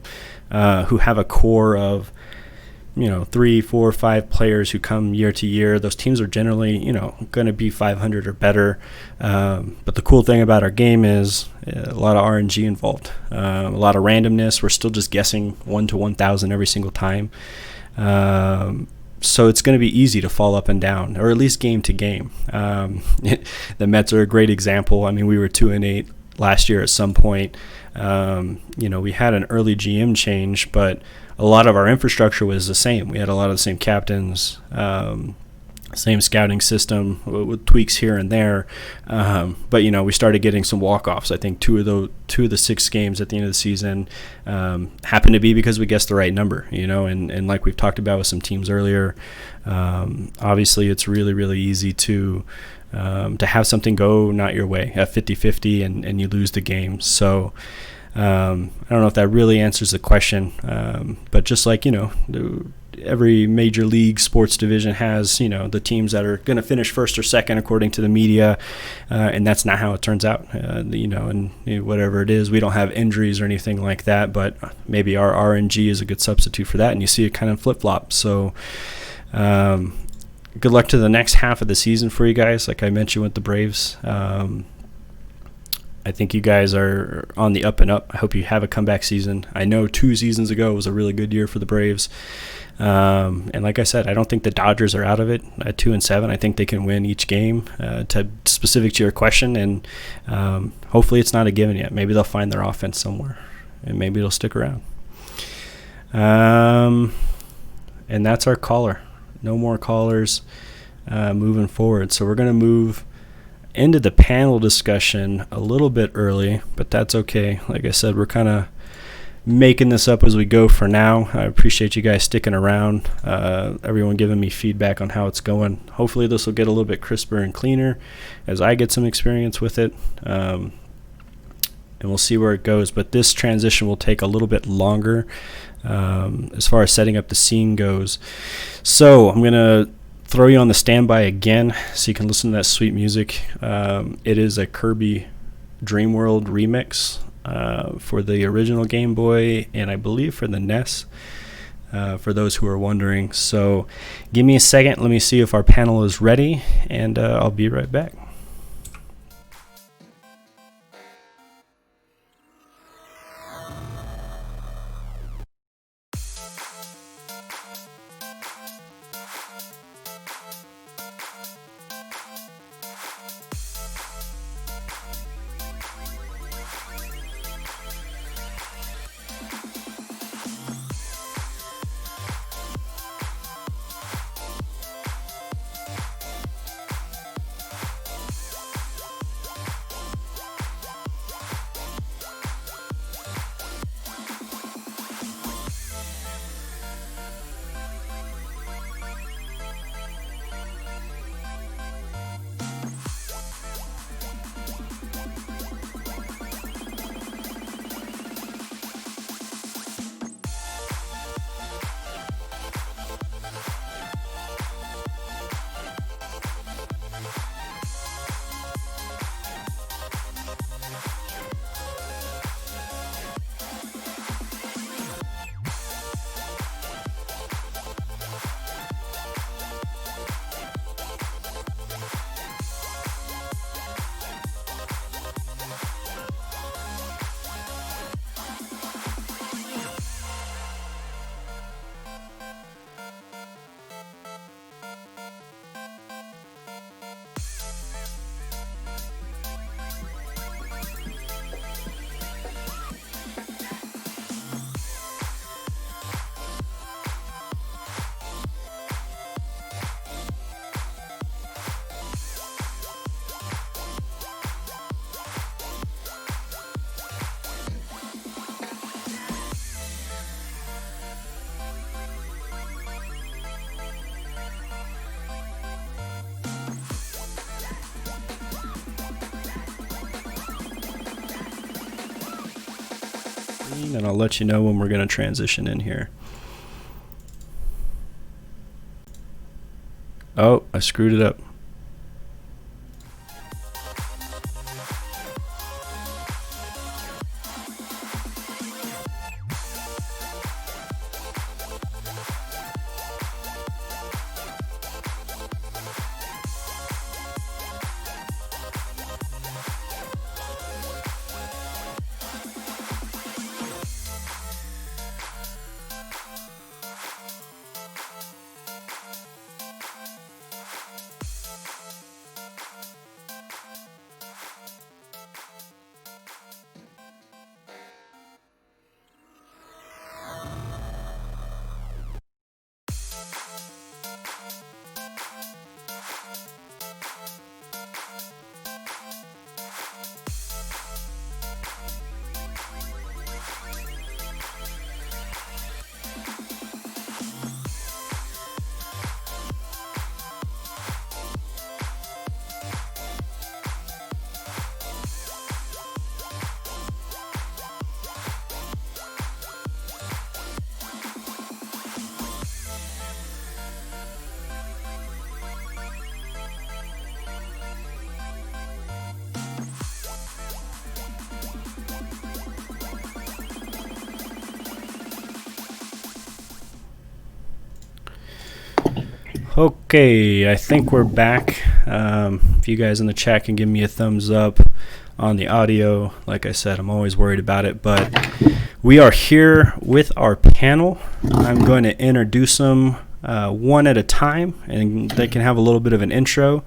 S1: who have a core of 3, 4, 5 players who come year to year, those teams are generally, going to be 500 or better. But the cool thing about our game is a lot of RNG involved, a lot of randomness. We're still just guessing 1 to 1,000 every single time. So it's going to be easy to fall up and down, or at least game to game. The Mets are a great example. I mean, we were 2-8 last year at some point. We had an early GM change, but a lot of our infrastructure was the same. We had a lot of the same captains, same scouting system with tweaks here and there. But we started getting some walk-offs. I think two of the 6 games at the end of the season happened to be because we guessed the right number. And like we've talked about with some teams earlier, obviously it's really, really easy to have something go not your way at 50-50 and you lose the game. So I don't know if that really answers the question, but just like every major league sports division has the teams that are going to finish first or second according to the media, and that's not how it turns out. And whatever it is, we don't have injuries or anything like that, but maybe our RNG is a good substitute for that, and you see it kind of flip-flop. So good luck to the next half of the season for you guys. Like I mentioned with the Braves, I think you guys are on the up and up. I hope you have a comeback season. I know 2 seasons ago was a really good year for the Braves. And like I said, I don't think the Dodgers are out of it at 2-7. I think they can win each game, specific to your question. And hopefully it's not a given yet. Maybe they'll find their offense somewhere, and maybe it'll stick around. And that's our caller. No more callers moving forward. So we're going to move into the panel discussion a little bit early, but that's okay. Like I said, we're kind of making this up as we go for now. I appreciate you guys sticking around, everyone giving me feedback on how it's going. Hopefully this will get a little bit crisper and cleaner as I get some experience with it, and we'll see where it goes. But this transition will take a little bit longer as far as setting up the scene goes. So I'm going to throw you on the standby again so you can listen to that sweet music. It is a Kirby Dream World remix for the original Game Boy, and I believe for the NES, for those who are wondering. So give me a second. Let me see if our panel is ready, and I'll be right back. And I'll let you know when we're going to transition in here. Oh, I screwed it up. Okay, I think we're back. If you guys in the chat can give me a thumbs up on the audio, like I said, I'm always worried about it, but we are here with our panel. I'm going to introduce them one at a time, and they can have a little bit of an intro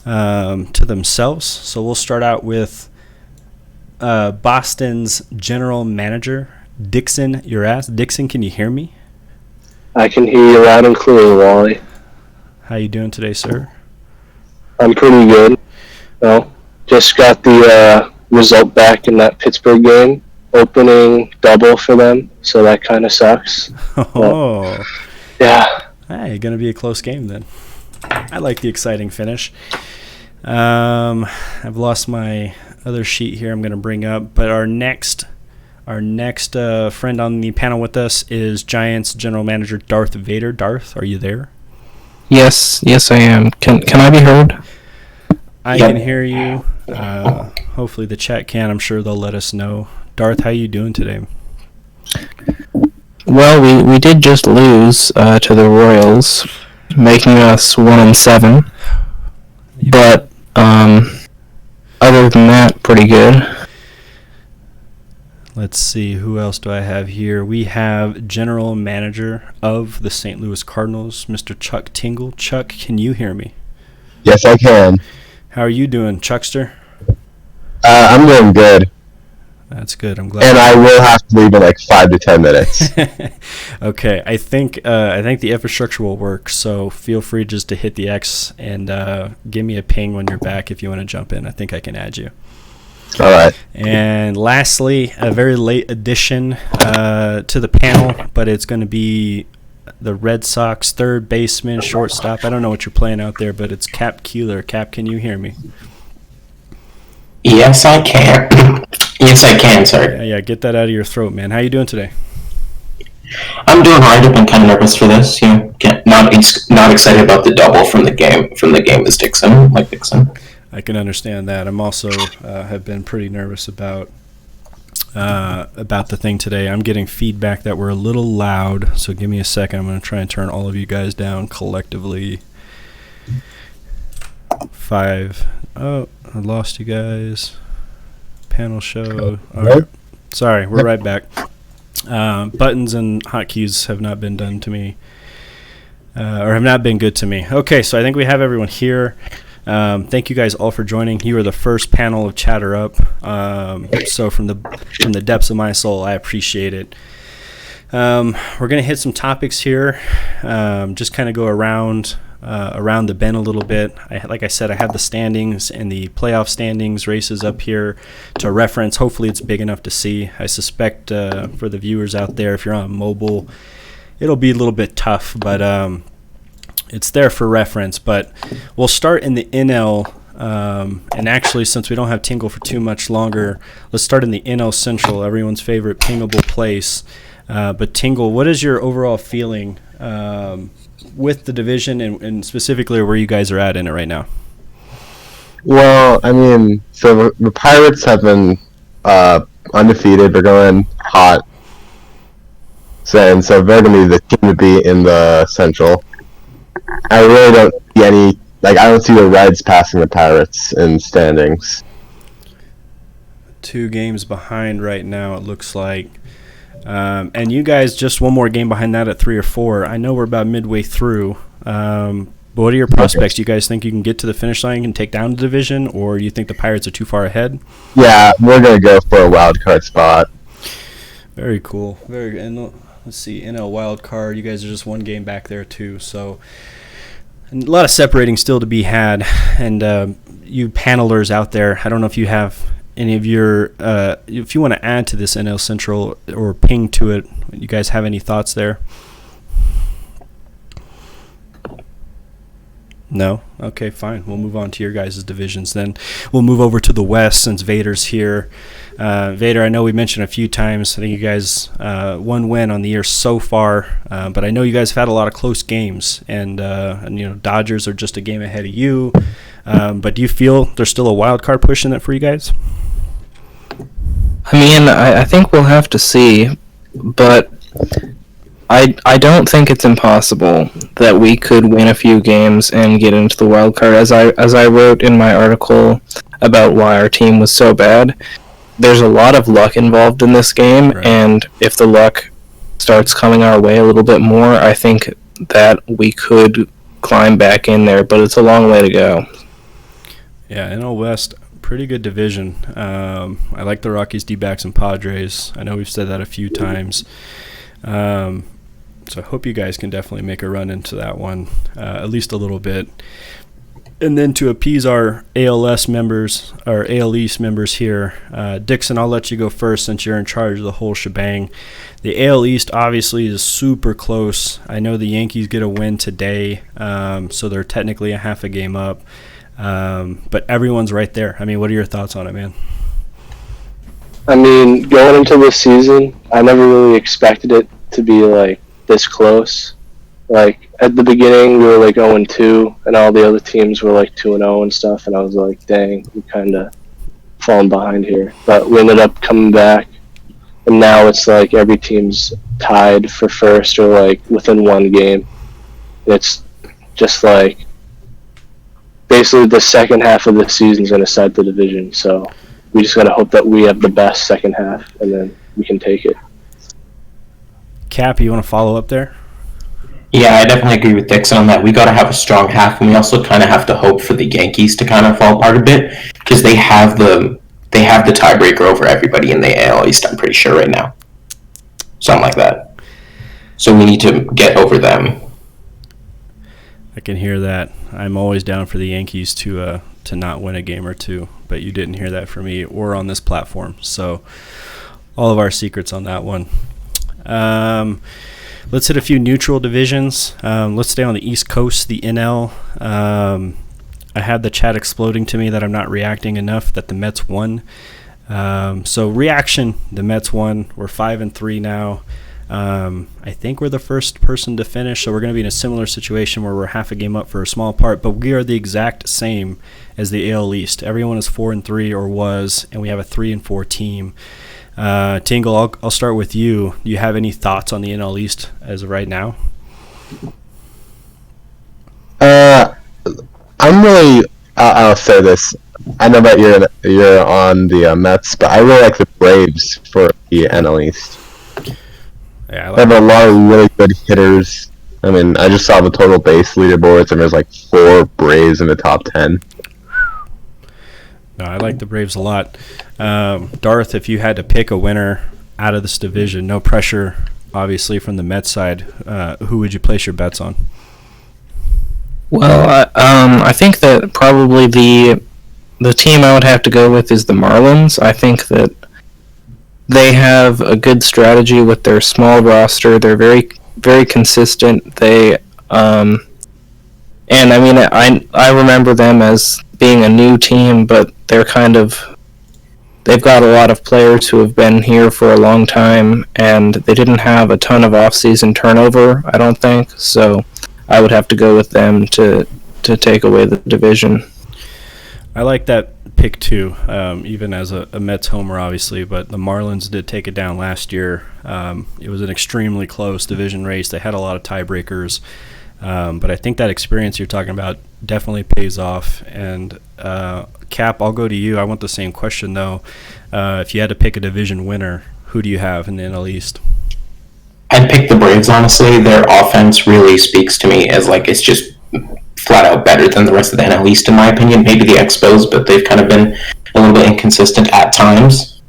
S1: to themselves. So we'll start out with Boston's general manager, Dixon Uraz. Dixon, can you hear me?
S4: I can hear you loud and clear, Wally.
S1: How you doing today, sir?
S4: I'm pretty good. Well, just got the result back in that Pittsburgh game. Opening double for them, so that kind of sucks.
S1: Oh.
S4: But, yeah.
S1: Hey, going to be a close game then. I like the exciting finish. I've lost my other sheet here I'm going to bring up, but our next friend on the panel with us is Giants general manager Darth Vader. Darth, are you there?
S5: Yes, I am. Can I be heard?
S1: I can hear you. Hopefully the chat can. I'm sure they'll let us know. Darth, how you doing today?
S5: Well, we did just lose to the Royals, making us 1-7. But other than that, pretty good.
S1: Let's see, who else do I have here? We have general manager of the St. Louis Cardinals, Mr. Chuck Tingle. Chuck, can you hear me?
S6: Yes, I can.
S1: How are you doing, Chuckster?
S6: I'm doing good.
S1: That's good. I'm glad.
S6: And I will have to leave in like 5 to 10 minutes.
S1: Okay, I think the infrastructure will work. So feel free just to hit the X and give me a ping when you're back if you want to jump in. I think I can add you.
S6: All right.
S1: And lastly, a very late addition to the panel, but it's going to be the Red Sox third baseman, shortstop. I don't know what you're playing out there, but it's Cap Keeler. Cap, can you hear me?
S7: Yes, I can. Yes, I can, sir.
S1: Yeah, get that out of your throat, man. How you doing today?
S7: I'm doing alright. I've been kind of nervous for this. Not excited about the double from the game. From the game is Dixon, like Dixon.
S1: I can understand that. I'm also have been pretty nervous about the thing today. I'm getting feedback that we're a little loud, so give me a second. I'm going to try and turn all of you guys down collectively. 5. Oh, I lost you guys. Panel show. All right. Sorry, we're right back. Buttons and hotkeys have not been done to me, or have not been good to me. Okay, so I think we have everyone here. Thank you guys all for joining. You are the first panel of Chatter Up. So from the depths of my soul, I appreciate it. We're gonna hit some topics here. Just kind of go around the bend a little bit. Like I said, I have the standings and the playoff standings races up here to reference. Hopefully it's big enough to see. I suspect for the viewers out there, if you're on mobile, it'll be a little bit tough, but it's there for reference. But we'll start in the NL, and actually, since we don't have Tingle for too much longer, let's start in the NL Central, everyone's favorite pingable place. But Tingle, what is your overall feeling with the division and specifically where you guys are at in it right now?
S6: Well, I mean, so the Pirates have been undefeated. They're going hot. So they're going to be the team to beat in the Central. I really don't see I don't see the Reds passing the Pirates in standings.
S1: 2 games behind right now, it looks like. And you guys just one more game behind that at 3 or 4. I know we're about midway through. But what are your prospects? Do you guys think you can get to the finish line and take down the division, or do you think the Pirates are too far ahead?
S6: Yeah, we're going to go for a wild card spot.
S1: Very cool. And let's see, NL wild card. You guys are just 1 game back there too. So a lot of separating still to be had. And you panelers out there, I don't know if you have any of your if you want to add to this NL Central or ping to it, you guys have any thoughts there? No? Okay, fine. We'll move on to your guys' divisions then. We'll move over to the West since Vader's here. Vader, I know we mentioned a few times, I think you guys 1 win on the year so far, but I know you guys have had a lot of close games, and Dodgers are just a game ahead of you. But do you feel there's still a wild card push in it for you guys?
S5: I mean, I think we'll have to see, but I don't think it's impossible that we could win a few games and get into the wild card. As I wrote in my article about why our team was so bad, there's a lot of luck involved in this game,
S1: right.
S5: And if the luck starts coming our way a little bit more, I think that we could climb back in there, but it's a long way to go.
S1: Yeah, NL West, pretty good division. I like the Rockies, D-backs, and Padres. I know we've said that a few times. So I hope you guys can definitely make a run into that one, at least a little bit. And then to appease our ALS members, our AL East members here, Dixon, I'll let you go first since you're in charge of the whole shebang. The AL East obviously is super close. I know the Yankees get a win today, so they're technically a half a game up. But everyone's right there. I mean, what are your thoughts on it, man?
S4: I mean, going into this season, I never really expected it to be like this close. Like at the beginning, we were like 0-2, and all the other teams were like 2-0 and stuff. And I was like, "Dang, we kind of falling behind here." But we ended up coming back, and now it's like every team's tied for first or like within one game. It's just like basically the second half of the season is going to set the division. So we just got to hope that we have the best second half, and then we can take it.
S1: Cap, you want to follow up there?
S7: Yeah, I definitely agree with Dixon on that. We got to have a strong half, and we also kind of have to hope for the Yankees to kind of fall apart a bit because they have the tiebreaker over everybody in the AL East. I'm pretty sure right now, something like that. So we need to get over them.
S1: I can hear that. I'm always down for the Yankees to not win a game or two, but you didn't hear that from me or on this platform. So all of our secrets on that one. Let's hit a few neutral divisions. Let's stay on the East Coast, the NL. I had the chat exploding to me that I'm not reacting enough that the Mets won. So reaction, the Mets won. We're 5-3 now. I think we're the first person to finish, so we're going to be in a similar situation where we're half a game up for a small part, but we are the exact same as the AL East. Everyone is 4-3 or was, and we have a 3-4 team. Tingle, I'll start with you. Do you have any thoughts on the NL East as of right now?
S6: I'm really. I'll say this. I know that you're on the Mets, but I really like the Braves for the NL East.
S1: Yeah,
S6: they have a lot of really good hitters. I mean, I just saw the total base leaderboards, and there's like 4 Braves in the top 10.
S1: No, I like the Braves a lot. Darth, if you had to pick a winner out of this division, no pressure, obviously, from the Mets side, who would you place your bets on?
S5: Well, I think that probably the team I would have to go with is the Marlins. I think that they have a good strategy with their small roster. They're very, very consistent. They, and I mean, I remember them as being a new team, but they've got a lot of players who have been here for a long time, and they didn't have a ton of off-season turnover, I don't think. So I would have to go with them to take away the division.
S1: I like that pick too, even as a Mets homer, obviously, but the Marlins did take it down last year. It was an extremely close division race. They had a lot of tiebreakers, but I think that experience you're talking about definitely pays off. And Cap, I'll go to you. I want the same question, though. If you had to pick a division winner, who do you have in the NL East?
S7: I'd pick the Braves, honestly. Their offense really speaks to me as like it's just flat out better than the rest of the NL East, in my opinion. Maybe the Expos, but they've kind of been a little bit inconsistent at times.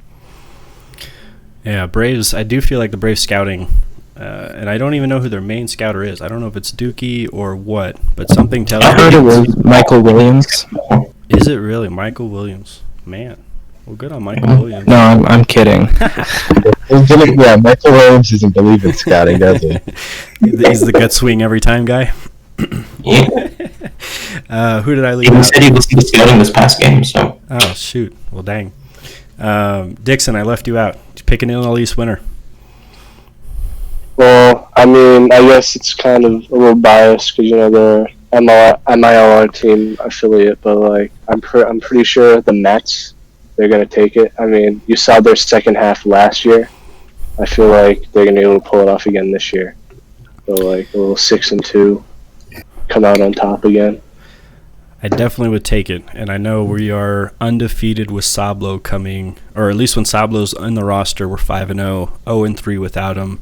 S1: Yeah, Braves, I do feel like the Braves scouting, and I don't even know who their main scouter is. I don't know if it's Dookie or what, but something tells me.
S5: I heard it was Michael Williams.
S1: Is it really Michael Williams? Man, well, good on Michael Williams.
S5: No, I'm kidding.
S6: Yeah, Michael Williams doesn't believe in scouting, does he?
S1: He's the gut swing every time guy.
S7: Yeah.
S1: Who did I leave
S7: He
S1: out?
S7: said he listened to scouting this past game, so.
S1: Oh, shoot. Well, dang. Dixon, I left you out. Pick an NL East winner.
S4: Well, I mean, I guess it's kind of a little biased because, you know, they're MILR team affiliate, but, like, I'm pretty sure the Mets, they're going to take it. I mean, you saw their second half last year. I feel like they're going to be able to pull it off again this year. or like a little 6-2, come out on top again.
S1: I definitely would take it, and I know we are undefeated with Sablo coming, or at least when Sablo's in the roster, we're 5-0, 0-3 without him.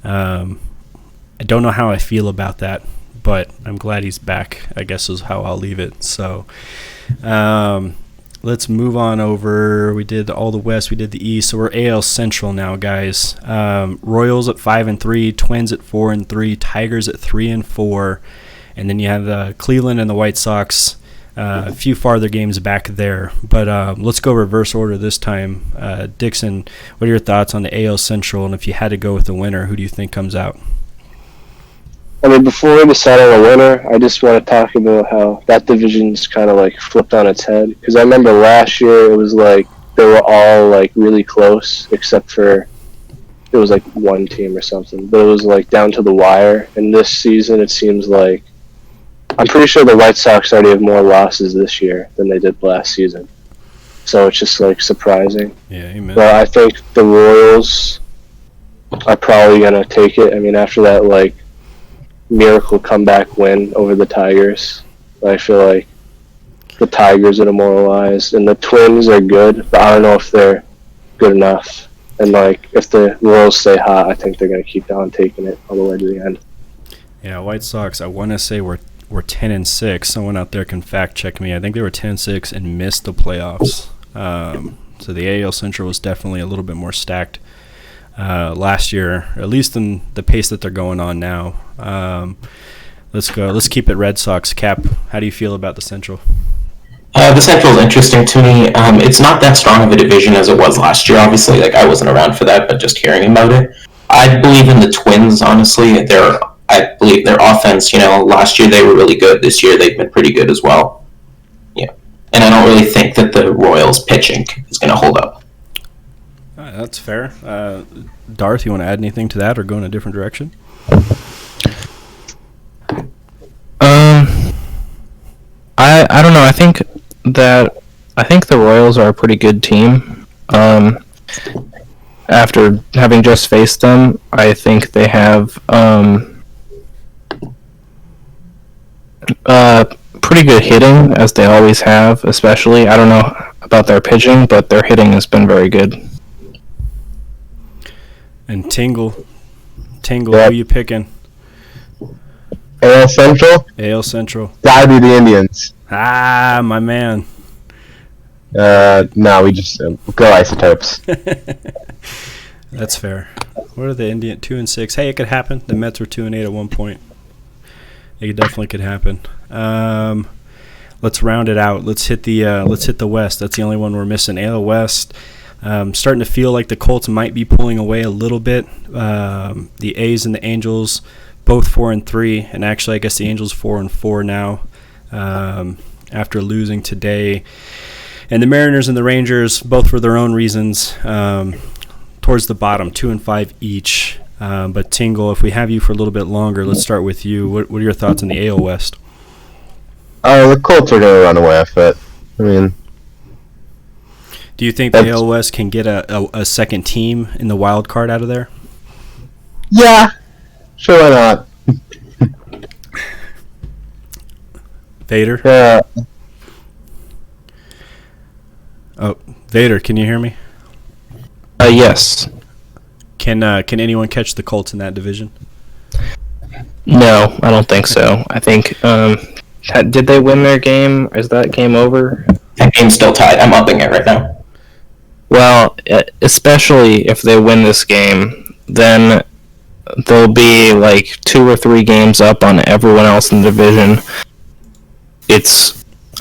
S1: I don't know how I feel about that, but I'm glad he's back, I guess is how I'll leave it. So let's move on over. We did all the West, we did the East, so we're AL Central now, guys. Royals at 5-3, Twins at 4-3, Tigers at 3-4, and then you have the Cleveland and the White Sox, a few farther games back there. But let's go reverse order this time. Dixon, what are your thoughts on the AL Central, and if you had to go with the winner, who do you think comes out?
S4: I mean, before we decide on a winner, I just want to talk about how that division's kind of like flipped on its head. Because I remember last year it was like they were all like really close, except for it was like one team or something. But it was like down to the wire. And this season it seems like I'm pretty sure the White Sox already have more losses this year than they did last season. So it's just like surprising.
S1: Yeah, amen.
S4: But I think the Royals are probably gonna take it. I mean, after that like miracle comeback win over the Tigers, I feel like the Tigers are demoralized, and the Twins are good, but I don't know if they're good enough. And like if the Royals stay hot, I think they're gonna keep on taking it all the way to the end.
S1: Yeah, White Sox, I want to say we're 10-6. Someone out there can fact check me. I think they were 10-6 and missed the playoffs. So the AL Central was definitely a little bit more stacked last year, at least in the pace that they're going on now. Let's go. Let's keep it Red Sox. Cap, how do you feel about the Central?
S7: The Central is interesting to me. It's not that strong of a division as it was last year, obviously. Like, I wasn't around for that, but just hearing about it. I believe in the Twins, honestly. I believe their offense, last year they were really good. This year they've been pretty good as well. Yeah. And I don't really think that the Royals' pitching is going to hold up.
S1: That's fair. Darth, you want to add anything to that or go in a different direction?
S5: I don't know. I think the Royals are a pretty good team. After having just faced them, I think they have pretty good hitting, as they always have, especially. I don't know about their pitching, but their hitting has been very good.
S1: And Tingle,
S6: Yep.
S1: Who are you picking?
S6: AL Central?
S1: AL Central.
S6: Gotta be the Indians.
S1: Ah, my man.
S6: No, we just go Isotopes.
S1: That's fair. What are the Indian 2-6? Hey, it could happen. The Mets were 2-8 at one point. It definitely could happen. Let's round it out. Let's hit the West. That's the only one we're missing. AL West. Starting to feel like the Colts might be pulling away a little bit. The A's and the Angels, both 4-3, and actually, I guess the Angels 4-4 now after losing today. And the Mariners and the Rangers, both for their own reasons, towards the bottom, 2-5 each. But Tingle, if we have you for a little bit longer, let's start with you. What are your thoughts on the AL West?
S6: The Colts are gonna run away with it. I mean,
S1: do you think the AL West can get a second team in the wild card out of there?
S6: yeah, sure, why not?
S1: Vader?
S6: Yeah.
S1: Oh, Vader, can you hear me?
S5: Yes.
S1: Can anyone catch the Colts in that division?
S5: No, I don't think so. I think, did they win their game? Is that game over?
S7: That game's still tied. I'm upping it right now.
S5: Well, especially if they win this game, then they'll be like 2 or 3 games up on everyone else in the division.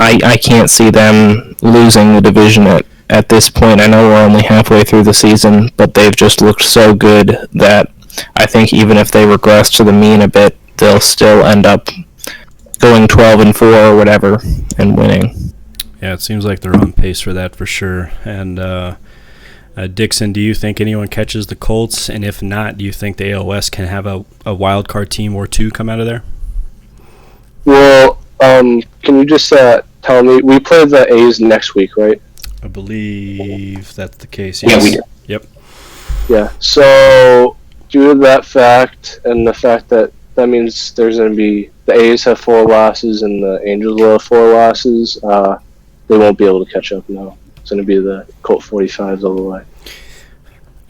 S5: I can't see them losing the division at this point. I know we're only halfway through the season, but they've just looked so good that I think even if they regress to the mean a bit, they'll still end up going 12-4 or whatever and winning.
S1: Yeah, it seems like they're on pace for that for sure. And Dixon, do you think anyone catches the Colts? And if not, do you think the AL West can have a wild card team or two come out of there?
S4: Well, can you just tell me, we play the A's next week, right?
S1: I believe that's the case.
S7: Yeah,
S1: Yes.
S7: we do.
S1: Yep.
S4: Yeah. So due to that fact and the fact that means there's going to be the A's have 4 losses and the Angels will have 4 losses, they won't be able to catch up now. It's going to be the Colt 45s all the way.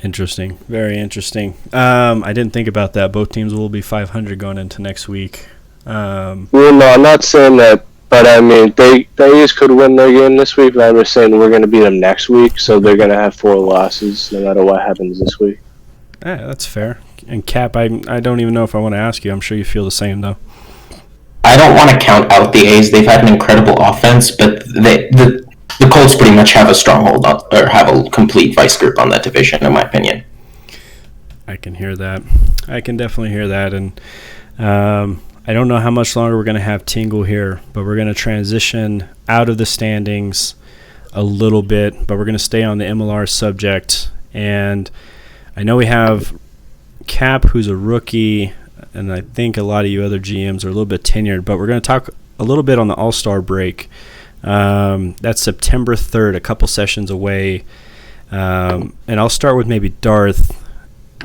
S1: Interesting. Very interesting. I didn't think about that. Both teams will be 500 going into next week.
S4: Well, no, I'm not saying that, but I mean, the A's could win their game this week, but I'm just saying we're going to beat them next week, so they're going to have 4 losses no matter what happens this week.
S1: Yeah, that's fair. And Cap, I don't even know if I want to ask you. I'm sure you feel the same, though.
S7: I don't want to count out the A's. They've had an incredible offense, but the Colts pretty much have a stronghold or have a complete vice grip on that division, in my opinion.
S1: I can hear that. I can definitely hear that. And I don't know how much longer we're going to have Tingle here, but we're going to transition out of the standings a little bit, but we're going to stay on the MLR subject. And I know we have Cap, who's a rookie, and I think a lot of you other GMs are a little bit tenured, but we're going to talk a little bit on the All-Star break. That's September 3rd, a couple sessions away. And I'll start with maybe Darth.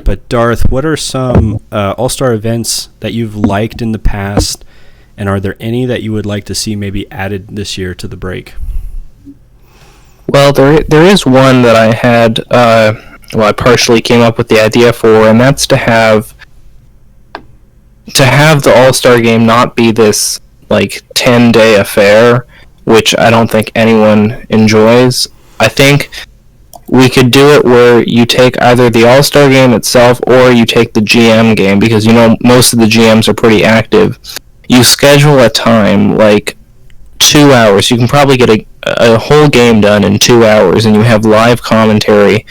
S1: But Darth, what are some All-Star events that you've liked in the past, and are there any that you would like to see maybe added this year to the break?
S5: Well, there is one that I had, I partially came up with the idea for, and that's to have the All-Star game not be this, 10-day affair, which I don't think anyone enjoys. I think we could do it where you take either the All-Star game itself or you take the GM game, because, most of the GMs are pretty active. You schedule a time, 2 hours. You can probably get a whole game done in 2 hours, and you have live commentary,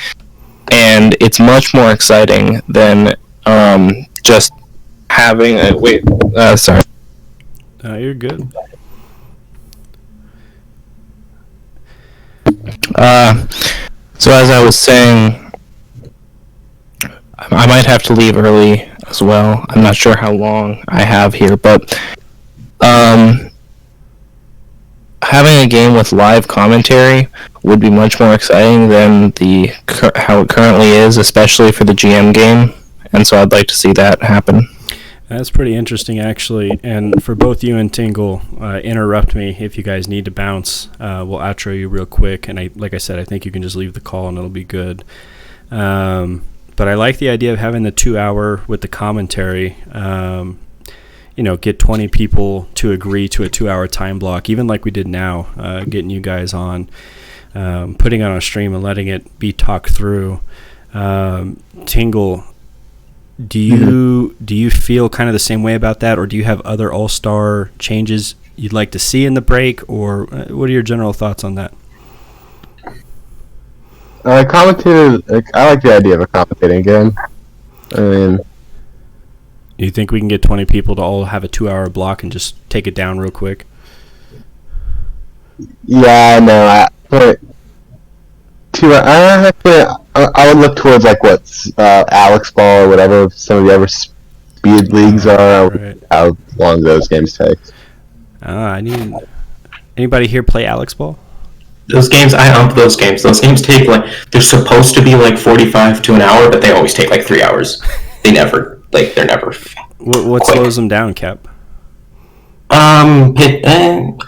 S5: and it's much more exciting than just having a... sorry.
S1: You're good.
S5: So as I was saying, I might have to leave early as well. I'm not sure how long I have here, but having a game with live commentary would be much more exciting than how it currently is, especially for the GM game, and so I'd like to see that happen.
S1: That's pretty interesting, actually. And for both you and Tingle, interrupt me if you guys need to bounce. We'll outro you real quick. And like I said, I think you can just leave the call and it'll be good. But I like the idea of having the 2 hour with the commentary. Get 20 people to agree to a 2 hour time block, even like we did now, getting you guys on, putting it on a stream and letting it be talked through. Tingle, do you feel kind of the same way about that, or do you have other All-Star changes you'd like to see in the break, or what are your general thoughts on that?
S6: I like the idea of a commentating game. I mean,
S1: you think we can get 20 people to all have a 2 hour block and just take it down real quick?
S6: Yeah, no, I would look towards Alex Ball or whatever some of the other speed leagues are.
S1: Right.
S6: How long those games take.
S1: Anybody here play Alex Ball?
S7: Those games, I ump those games. Those games take they're supposed to be 45 to an hour, but they always take 3 hours. They're never
S1: What slows them down, Cap?
S7: A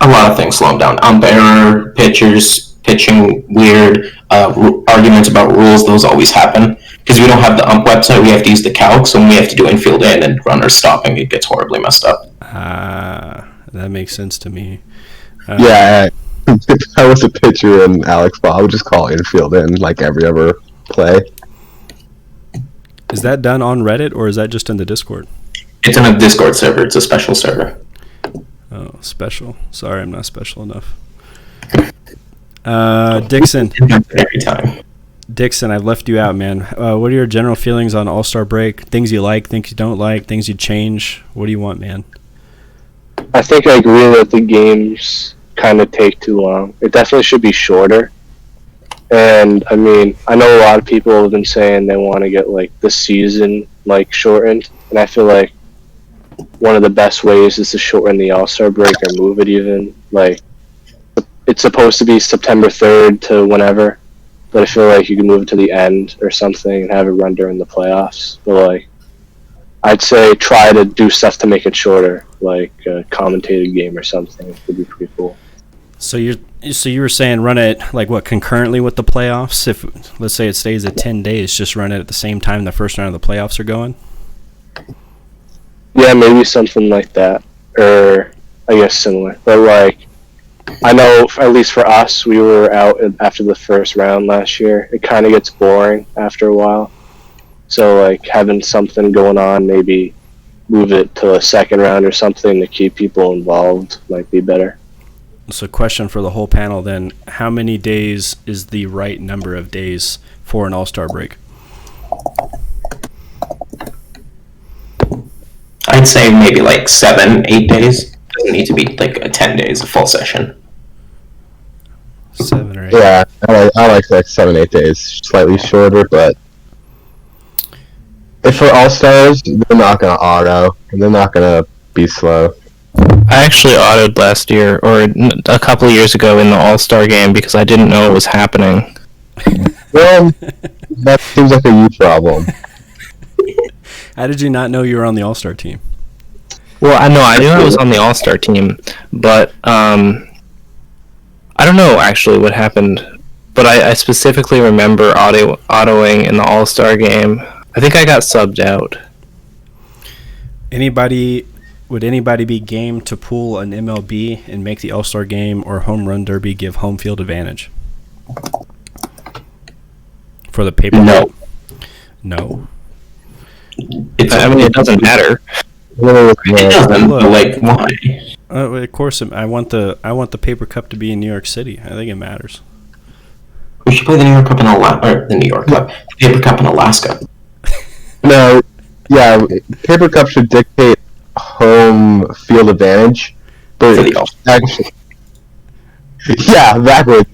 S7: lot of things slow them down. Umpire, pitchers, pitching weird, arguments about rules, those always happen. Because we don't have the ump website, we have to use the calc, so when we have to do infield in and runners stopping, it gets horribly messed up.
S1: That makes sense to me.
S6: Yeah, if I was a pitcher in Alex Ball, I would just call infield in like every other play.
S1: Is that done on Reddit, or is that just in the Discord?
S7: It's in a Discord server. It's a special server.
S1: Oh, special. Sorry, I'm not special enough. Dixon.
S7: Every time.
S1: Dixon, I've left you out, man. What are your general feelings on All-Star break? Things you like, things you don't like, things you'd change? What do you want, man?
S4: I think I agree that the games kind of take too long. It definitely should be shorter. And, I mean, I know a lot of people have been saying they want to get, the season, shortened. And I feel like one of the best ways is to shorten the All-Star break or move it even. It's supposed to be September 3rd to whenever. but I feel like you can move it to the end or something and have it run during the playoffs. But like, I'd say try to do stuff to make it shorter, like a commentated game or something would be pretty cool.
S1: So you were saying run it like what, concurrently with the playoffs? If let's say it stays at 10 days, just run it at the same time the first round of the playoffs are going.
S4: Yeah, maybe something like that, or I guess similar. But like, I know at least for us, we were out after the first round last year. It kind of gets boring after a while. So like having something going on, maybe move it to a second round or something to keep people involved might be better.
S1: So question for the whole panel then, how many days is the right number of days for an All-Star break?
S7: I'd say maybe like 7-8 days. Doesn't need to be like 10 days, a full session.
S1: 7 or 8.
S6: Yeah, I like like 7-8 days, slightly shorter, but if for All Stars, they're not gonna auto, and they're not gonna be slow.
S5: I actually autoed last year, or a couple of years ago in the All-Star game because I didn't know it was happening.
S6: Well, that seems like a you problem.
S1: How did you not know you were on the All-Star team?
S5: Well, I knew I was on the All-Star team, but I don't know actually what happened. But I specifically remember autoing in the All-Star game. I think I got subbed out.
S1: Would anybody be game to pull an MLB and make the All-Star game or home run derby give home field advantage? For the paper?
S7: No.
S1: No.
S5: It doesn't matter.
S7: It doesn't, but like, why?
S1: Of course, I want the paper cup to be in New York City. I think it matters.
S7: We should play the New York Cup in Alaska, or the New York Cup, the Paper Cup in Alaska.
S6: No, yeah, Paper Cup should dictate home field advantage, but
S7: For the All-Star.
S6: actually, yeah, exactly.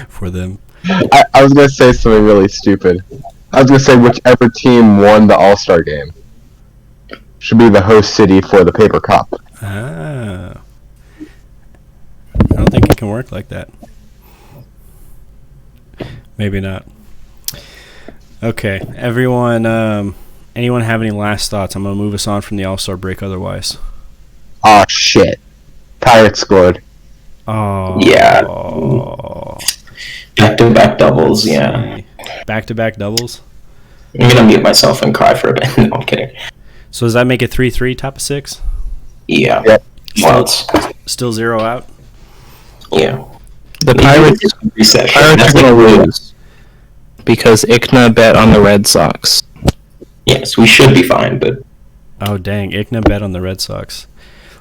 S1: For them.
S6: I was gonna say something really stupid. I was gonna say whichever team won the All-Star game should be the host city for the Paper Cup.
S1: Ah. I don't think it can work like that. Maybe not. Okay, everyone. Anyone have any last thoughts? I'm gonna move us on from the All-Star break. Otherwise.
S6: Oh shit! Pirates scored.
S1: Oh.
S7: Yeah. Back-to-back doubles, yeah.
S1: Back-to-back doubles.
S7: I'm gonna mute myself and cry for a bit. No, I'm kidding.
S1: So does that make it 3-3, top of 6?
S7: Yeah.
S6: Yep.
S1: Still 0 out.
S7: Yeah.
S5: The Pirates
S7: Reset.
S5: are going to lose because Ickna bet on the Red Sox.
S7: Yes, we should be fine, but
S1: Oh dang! Ickna bet on the Red Sox.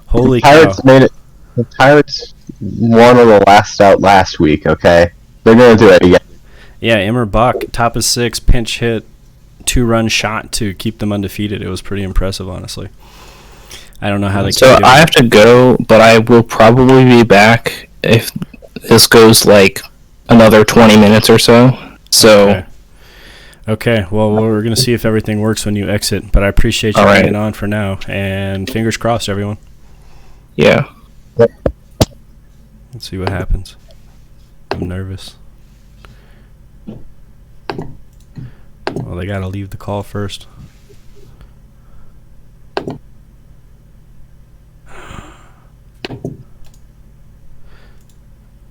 S1: Holy
S6: Pirates
S1: cow!
S6: made it. The Pirates won on the last out last week. Okay, they're gonna do it again.
S1: Yeah, Emmer Buck, top of 6, pinch hit, 2-run shot to keep them undefeated. It was pretty impressive, honestly. I don't know how they.
S5: So
S1: keep doing
S5: I
S1: it.
S5: have to go, but I will probably be back if this goes like another 20 minutes or so. So.
S1: Okay, well, we're going to see if everything works when you exit, but I appreciate you
S5: All right.
S1: hanging on for now, and fingers crossed, everyone.
S5: Yeah.
S1: Let's see what happens. I'm nervous. Well, they got to leave the call first.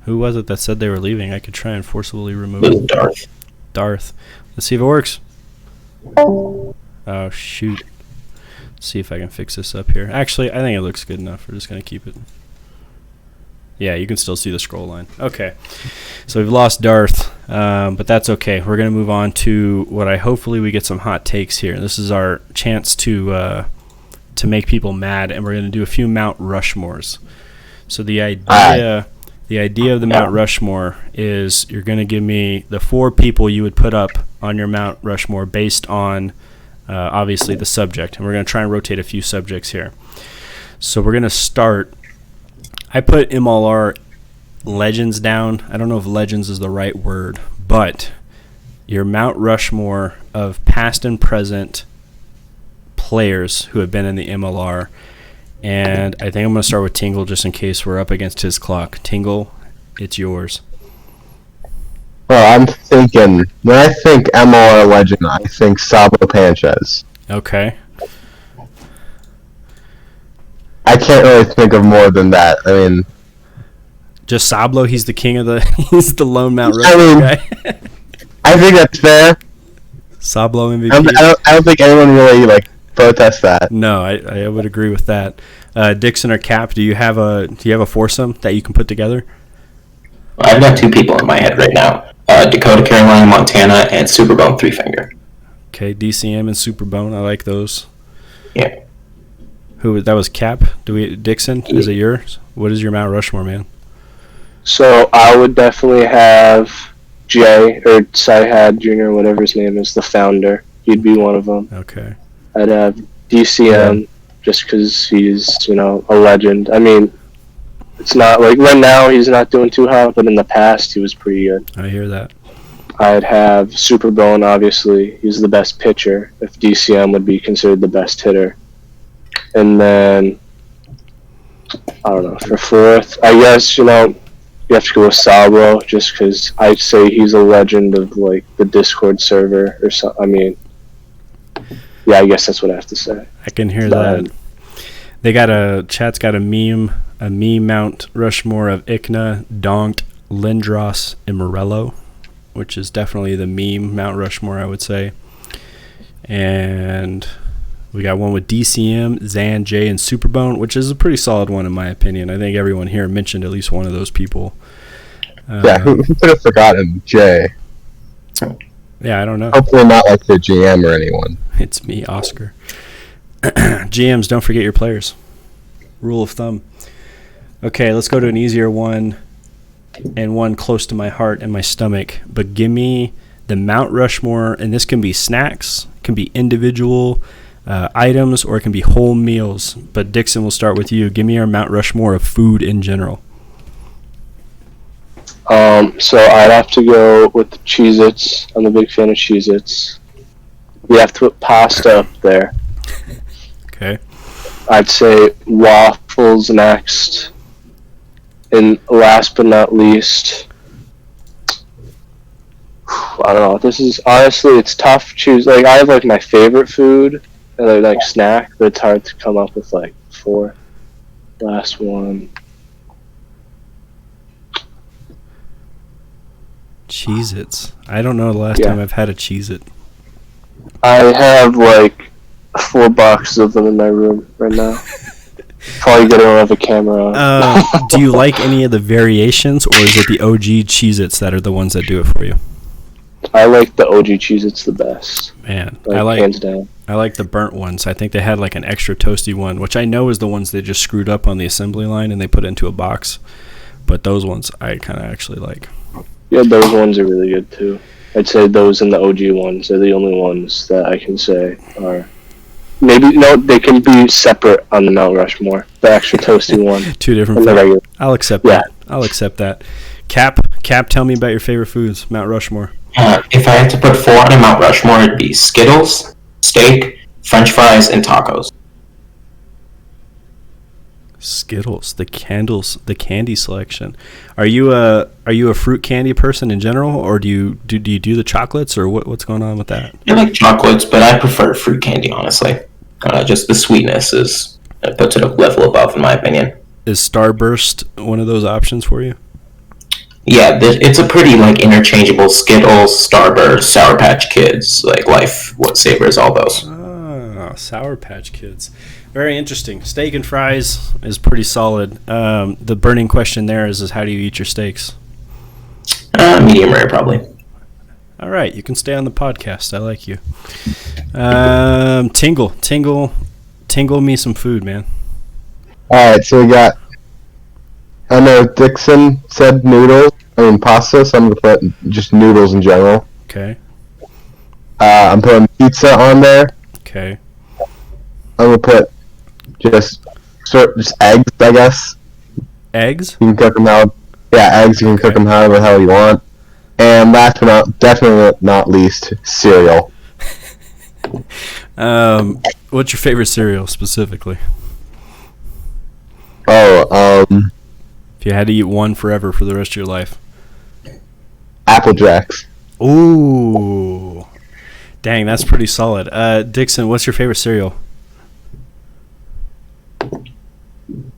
S1: Who was it that said they were leaving? I could try and forcibly remove it.
S7: Darth.
S1: Darth. Let's see if it works. Oh, shoot. Let's see if I can fix this up here. Actually, I think it looks good enough. We're just going to keep it. Yeah, you can still see the scroll line. Okay. So we've lost Darth, but that's okay. We're going to move on to what hopefully we get some hot takes here. This is our chance to make people mad, and we're going to do a few Mount Rushmores. So the idea of the Mount Rushmore is you're going to give me the 4 people you would put up on your Mount Rushmore based on, obviously, the subject. And we're going to try and rotate a few subjects here. So we're going to start. I put MLR legends down. I don't know if legends is the right word, but your Mount Rushmore of past and present players who have been in the MLR. And I think I'm going to start with Tingle just in case we're up against his clock. Tingle, it's yours.
S6: Well, I'm thinking, when I think MLR legend, I think Sabo Panchez.
S1: Okay.
S6: I can't really think of more than that. I mean,
S1: Just Sablo, he's the king of the he's the lone Mount
S6: I
S1: Rushmore
S6: mean,
S1: guy.
S6: I think that's fair.
S1: Sablo MVP.
S6: I don't think anyone really protests that.
S1: No, I would agree with that. Dixon or Cap, do you have a foursome that you can put together?
S7: I've got two people in my head right now: Dakota, Carolina, Montana, and Superbone Three Finger.
S1: Okay, DCM and Superbone. I like those.
S7: Yeah.
S1: That was Cap? Dixon? Is it yours? What is your Mount Rushmore, man?
S4: So I would definitely have Jay, or Syhad Jr., whatever his name is, the founder. He'd be one of them.
S1: Okay.
S4: I'd have DCM, just because he's, a legend. I mean, it's not like right now he's not doing too hot, but in the past he was pretty good.
S1: I hear that.
S4: I'd have Superbone, obviously. He's the best pitcher, if DCM would be considered the best hitter. And then, I don't know, for fourth, I guess, you have to go with Sabo, just because I'd say he's a legend of, the Discord server or something. I mean, yeah, I guess that's what I have to say.
S1: I can hear that. They chat's got a meme Mount Rushmore of Ickna, Donked, Lindros, and Morello, which is definitely the meme Mount Rushmore, I would say. And we got one with DCM, Zan, Jay, and Superbone, which is a pretty solid one in my opinion. I think everyone here mentioned at least one of those people.
S6: Yeah, who could have forgotten Jay?
S1: Yeah, I don't know.
S6: Hopefully not the GM or anyone.
S1: It's me, Oscar. GMs, don't forget your players. Rule of thumb. Okay, let's go to an easier one, and one close to my heart and my stomach. But give me the Mount Rushmore, and this can be snacks, can be individual items, or it can be whole meals. But Dixon, we'll start with you. Give me our Mount Rushmore of food in general.
S4: So I'd have to go with the Cheez-Its. I'm a big fan of Cheez-Its. We have to put pasta up there.
S1: Okay.
S4: I'd say waffles next. And last but not least, I don't know. This is honestly, it's tough to choose. I have my favorite food and snack, but it's hard to come up with four. Last one.
S1: Cheez-Its. I don't know the last time I've had a Cheez-It.
S4: I have 4 boxes of them in my room right now. Probably gonna have a camera on.
S1: Do you like any of the variations, or is it the OG Cheez-Its that are the ones that do it for you?
S4: I like the OG Cheez-Its the best.
S1: Man,
S4: hands down.
S1: I like the burnt ones. I think they had an extra toasty one, which I know is the ones they just screwed up on the assembly line and they put into a box. But those ones I kind of actually like.
S4: Yeah, those ones are really good too. I'd say those and the OG ones are the only ones that I can say are. They can be separate on the Mount Rushmore. The extra toasty one.
S1: Two different foods. I'll accept that. I'll accept that. Cap, tell me about your favorite foods, Mount Rushmore.
S7: If I had to put 4 on a Mount Rushmore, it'd be Skittles, steak, French fries, and tacos.
S1: Skittles, the candy selection. Are you a fruit candy person in general, or do you do the chocolates, or what's going on with that?
S7: I like chocolates, but I prefer fruit candy, honestly. Just the sweetness puts it a level above, in my opinion.
S1: Is Starburst one of those options for you?
S7: Yeah, it's a pretty interchangeable. Skittles, Starburst, Sour Patch Kids, Life, What Savors, all those.
S1: Ah, Sour Patch Kids. Very interesting. Steak and fries is pretty solid. The burning question there is how do you eat your steaks?
S7: Medium rare, probably.
S1: All right, you can stay on the podcast. I like you. Tingle me some food, man.
S6: All right, so we got. I know Dixon said noodles. Pasta. So I'm gonna put just noodles in general.
S1: Okay.
S6: I'm putting pizza on there.
S1: Okay.
S6: I'm gonna put just eggs, I guess.
S1: Eggs?
S6: You can cook them how. Yeah, eggs. You can cook them however the hell you want. And last but definitely not least, cereal.
S1: What's your favorite cereal specifically?
S6: If
S1: you had to eat one forever for the rest of your life.
S6: Apple Jacks.
S1: Ooh. Dang, that's pretty solid. Dixon, what's your favorite cereal?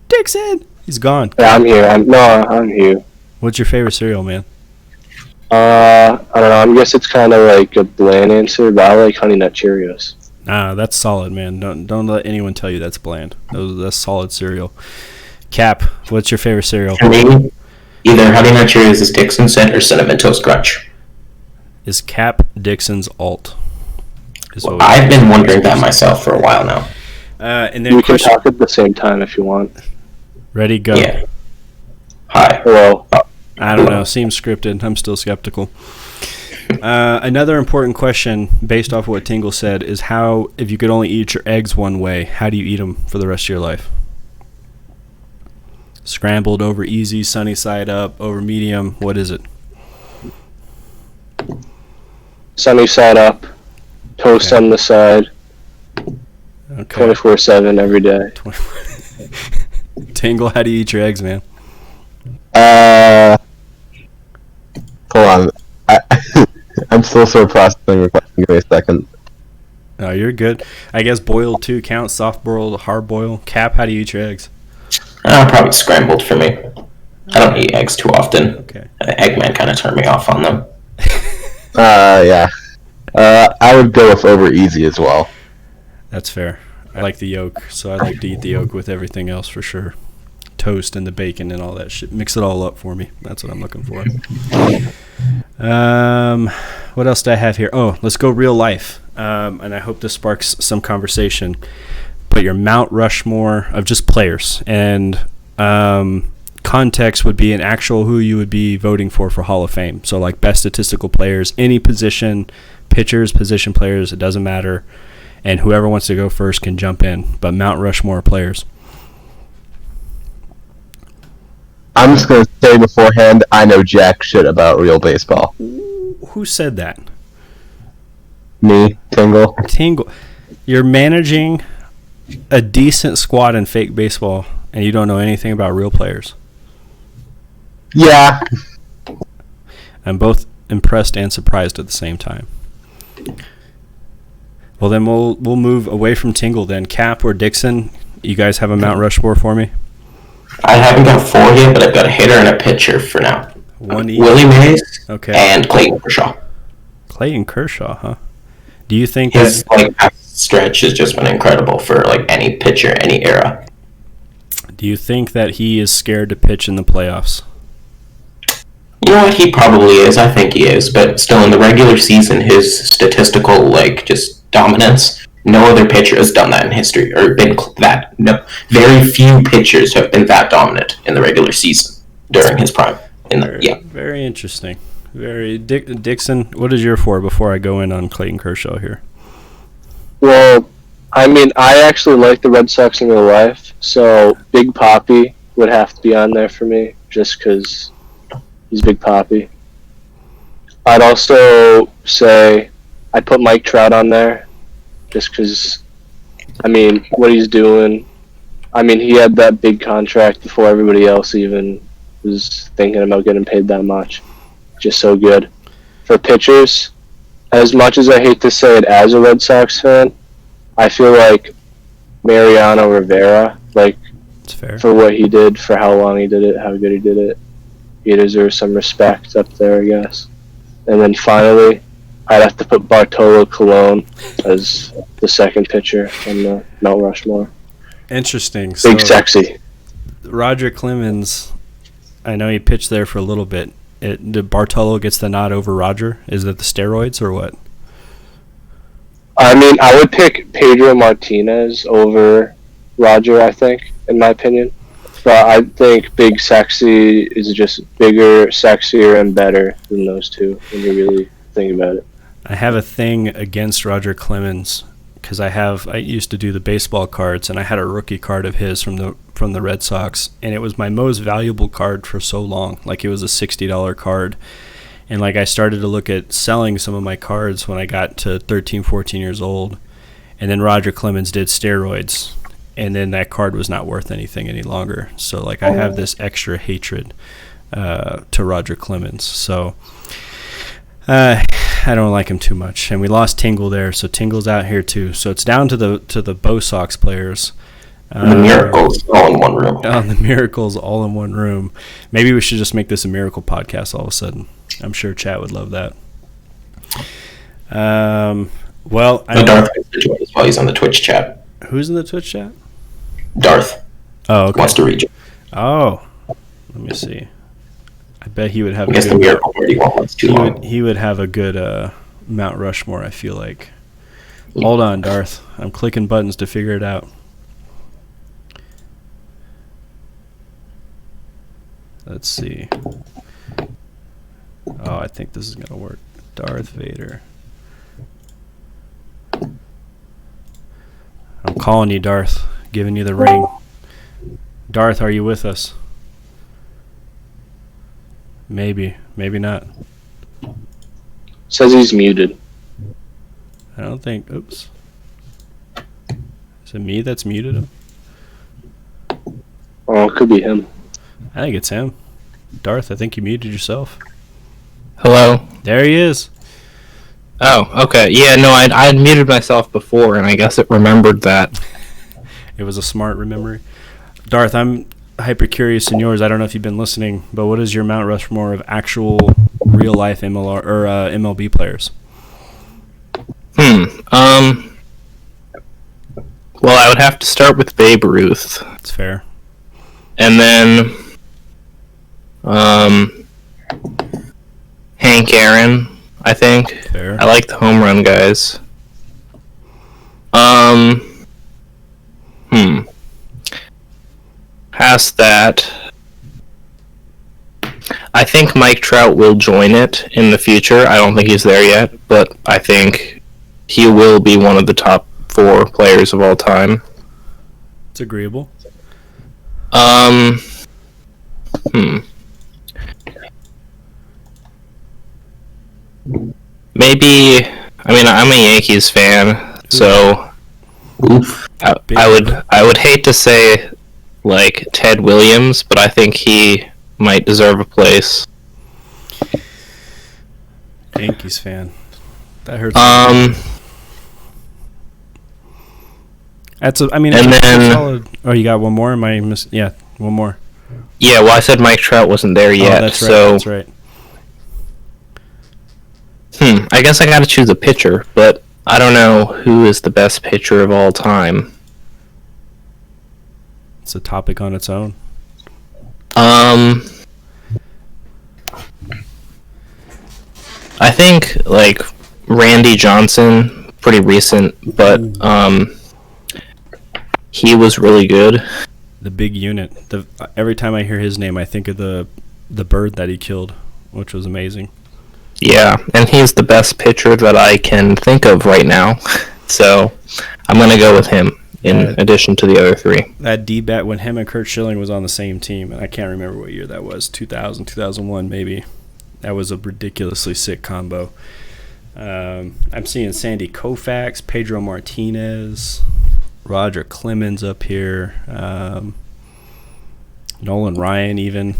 S1: Dixon! He's gone.
S4: Yeah, I'm here. I'm here.
S1: What's your favorite cereal, man?
S4: I don't know. I guess it's kind of like a bland answer, but I like Honey Nut Cheerios.
S1: Ah, that's solid, man. Don't let anyone tell you that's bland. That's solid cereal. Cap, what's your favorite cereal?
S7: For me, either Honey Nut Cheerios, as Dixon said, or Cinnamon Toast Crunch.
S1: Is Cap Dixon's alt?
S7: I've been wondering that myself for a while now.
S1: And then
S4: we can talk at the same time if you want.
S1: Ready, go.
S7: Yeah. Hi.
S4: Hello.
S1: I don't know. Seems scripted. I'm still skeptical. Another important question based off of what Tingle said is how, if you could only eat your eggs one way, how do you eat them for the rest of your life? Scrambled, over easy, sunny side up, over medium. What is it?
S4: Sunny side up. Toast on the side.
S1: Okay.
S4: 24/7 every day.
S1: Tingle, how do you eat your eggs, man?
S6: Hold on. I'm still sort of processing your question. Give me a second.
S1: Oh, you're good. I guess boiled too counts. Soft boiled, hard boiled. Cap, how do you eat your eggs?
S7: Probably scrambled for me. I don't eat eggs too often.
S1: Okay.
S7: Eggman kind of turned me off on them.
S6: Yeah. I would go with over easy as well.
S1: That's fair. I like the yolk, so I like to eat the yolk with everything else for sure. Toast and the bacon and all that shit. Mix it all up for me. That's what I'm looking for. What else do I have here? Oh, let's go real life. And I hope this sparks some conversation. But your Mount Rushmore of just players. And context would be an actual who you would be voting for Hall of Fame. So like best statistical players, any position, pitchers, position players, it doesn't matter. And whoever wants to go first can jump in. But Mount Rushmore players.
S6: I'm just going to say beforehand, I know jack shit about real baseball.
S1: Who said that?
S6: Me, Tingle.
S1: Tingle. You're managing a decent squad in fake baseball, and you don't know anything about real players.
S6: Yeah.
S1: I'm both impressed and surprised at the same time. Well, then we'll move away from Tingle then. Cap or Dixon, you guys have a Mount Rushmore for me?
S7: I haven't got 4 yet, but I've got a hitter and a pitcher for now.
S1: One each.
S7: Willie Mays and Clayton Kershaw.
S1: Clayton Kershaw, huh? Do you think
S7: his stretch has just been incredible for any pitcher, any era?
S1: Do you think that he is scared to pitch in the playoffs?
S7: You know what? He probably is. I think he is. But still, in the regular season, his statistical just dominance. No other pitcher has done that in history, or been that. No, very few pitchers have been that dominant in the regular season during his prime.
S1: Very interesting. Dixon, what is your for before I go in on Clayton Kershaw here?
S4: Well, I mean, I actually like the Red Sox in real life, so Big Papi would have to be on there for me, just because he's Big Papi. I'd also say I'd put Mike Trout on there, just because, I mean, what he's doing. I mean, he had that big contract before everybody else even was thinking about getting paid that much. Just so good. For pitchers, as much as I hate to say it as a Red Sox fan, I feel like Mariano Rivera,
S1: That's fair.
S4: For what he did, for how long he did it, how good he did it, he deserves some respect up there, I guess. And then finally, I'd have to put Bartolo Colon as the second pitcher on the Mount Rushmore.
S1: Interesting.
S4: Big sexy.
S1: Roger Clemens, I know he pitched there for a little bit. Did Bartolo gets the nod over Roger? Is it the steroids or what?
S4: I mean, I would pick Pedro Martinez over Roger, I think, in my opinion. But I think Big Sexy is just bigger, sexier, and better than those two when you really think about it.
S1: I have a thing against Roger Clemens because I used to do the baseball cards, and I had a rookie card of his from the Red Sox, and it was my most valuable card for so long. It was a $60 card. And I started to look at selling some of my cards when I got to 13, 14 years old. And then Roger Clemens did steroids. And then that card was not worth anything any longer. So I have this extra hatred to Roger Clemens. So I don't like him too much, and we lost Tingle there, so Tingle's out here too. So it's down to the Bo Sox players.
S7: The Miracles all in one room.
S1: The Miracles all in one room. Maybe we should just make this a Miracle podcast all of a sudden. I'm sure chat would love that. Well,
S7: Darth wants to join us while he's on the Twitch chat.
S1: Who's in the Twitch chat?
S7: Darth.
S1: Oh, okay.
S7: Wants to read you.
S1: Oh, let me see. I bet he would have.
S7: I guess the Miracle Party won't too long.
S1: He would have a good Mount Rushmore, I feel like. Hold on, Darth. I'm clicking buttons to figure it out. Let's see. Oh, I think this is going to work. Darth Vader. I'm calling you, Darth. Giving you the ring. Darth, are you with us? Maybe. Maybe not.
S4: Says he's muted.
S1: I don't think... Oops. Is it me that's muted him?
S4: Oh, it could be him.
S1: I think it's him. Darth, I think you muted yourself.
S5: Hello?
S1: There he is.
S5: Oh, okay. Yeah, no, I had muted myself before, and I guess it remembered that.
S1: It was a smart remembering. Darth, I'm hyper curious in yours. I don't know if you've been listening, but what is your Mount Rushmore of actual real-life MLR or MLB players?
S5: Well, I would have to start with Babe Ruth.
S1: That's fair.
S5: And then... Hank Aaron, I think.
S1: Fair.
S5: I like the home run guys. Past that, I think Mike Trout will join it in the future. I don't think he's there yet, but I think he will be one of the top 4 players of all time.
S1: It's agreeable.
S5: Maybe, I mean, I'm a Yankees fan, so I would hate to say like Ted Williams, but I think he might deserve a place.
S1: Yankees fan. That hurts. That's a, I mean,
S5: and then
S1: solid. Oh, you got one more? Am I yeah, one more.
S5: Yeah, well, I said Mike Trout wasn't there yet.
S1: Oh, that's right.
S5: So
S1: that's right.
S5: I guess I got to choose a pitcher, but I don't know who is the best pitcher of all time.
S1: It's a topic on its own.
S5: I think like Randy Johnson, pretty recent, but he was really good.
S1: The big unit. Every time I hear his name, I think of the bird that he killed, which was amazing.
S5: Yeah, and he's the best pitcher that I can think of right now. So I'm going to go with him in addition to the other 3.
S1: That D-bat when him and Kurt Schilling was on the same team, and I can't remember what year that was, 2000, 2001 maybe. That was a ridiculously sick combo. I'm seeing Sandy Koufax, Pedro Martinez, Roger Clemens up here, Nolan Ryan even.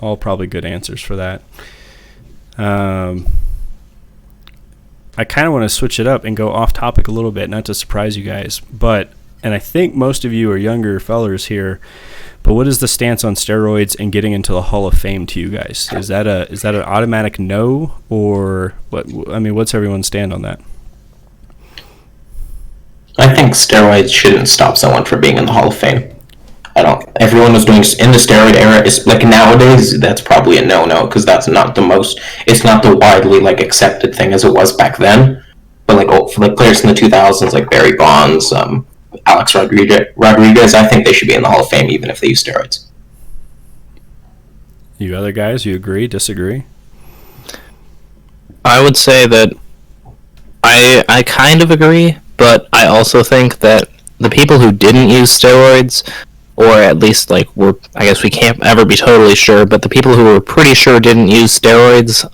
S1: All probably good answers for that. I kind of want to switch it up and go off topic a little bit, not to surprise you guys, and I think most of you are younger fellers here, but what is the stance on steroids and getting into the Hall of Fame to you guys? Is that an automatic no, or what? I mean, what's everyone's stand on that?
S7: I think steroids shouldn't stop someone from being in the Hall of Fame. Everyone was doing in the steroid era. Is like nowadays, that's probably a no-no because that's not it's not the widely like accepted thing as it was back then. But for players in the 2000s, like Barry Bonds, Alex Rodriguez, I think they should be in the Hall of Fame even if they use steroids.
S1: You other guys, you agree, disagree?
S5: I would say that I kind of agree, but I also think that the people who didn't use steroids, or at least I guess we can't ever be totally sure, but the people who were pretty sure didn't use steroids,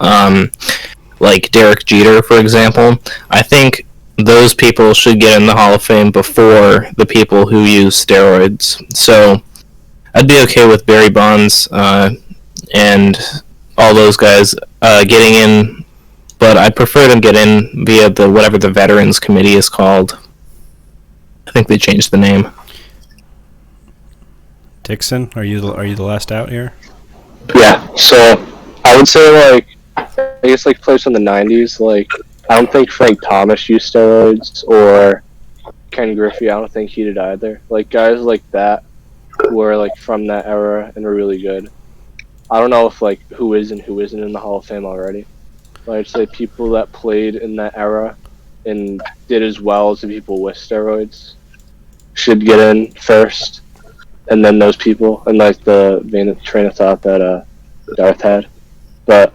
S5: like Derek Jeter, for example, I think those people should get in the Hall of Fame before the people who use steroids. So I'd be okay with Barry Bonds and all those guys getting in but I'd prefer them get in via the whatever the Veterans Committee is called. I think they changed the name.
S1: Dixon, are you the last out here?
S4: Yeah, so I would say, like, I guess, like, players from the 90s, like, I don't think Frank Thomas used steroids, or Ken Griffey, I don't think he did either. Like, guys like that were, like, from that era and were really good. I don't know if, like, who is and who isn't in the Hall of Fame already. But I'd say people that played in that era and did as well as the people with steroids should get in first, and then those people, and, like, the train of thought that Darth had. But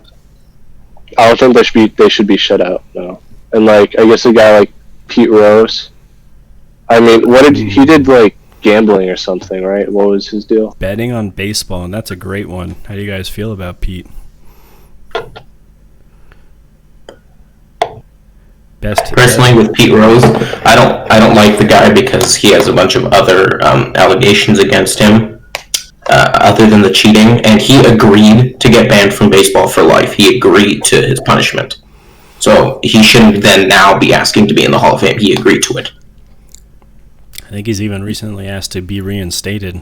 S4: I don't think they should be shut out, no. And, like, I guess a guy like Pete Rose, I mean, he did, like, gambling or something, right? What was his deal?
S1: Betting on baseball, and that's a great one. How do you guys feel about Pete?
S7: Personally, with Pete Rose, I don't like the guy because he has a bunch of other allegations against him, other than the cheating, and he agreed to get banned from baseball for life. He agreed to his punishment, so he shouldn't then now be asking to be in the Hall of Fame. He agreed to it.
S1: I think he's even recently asked to be reinstated,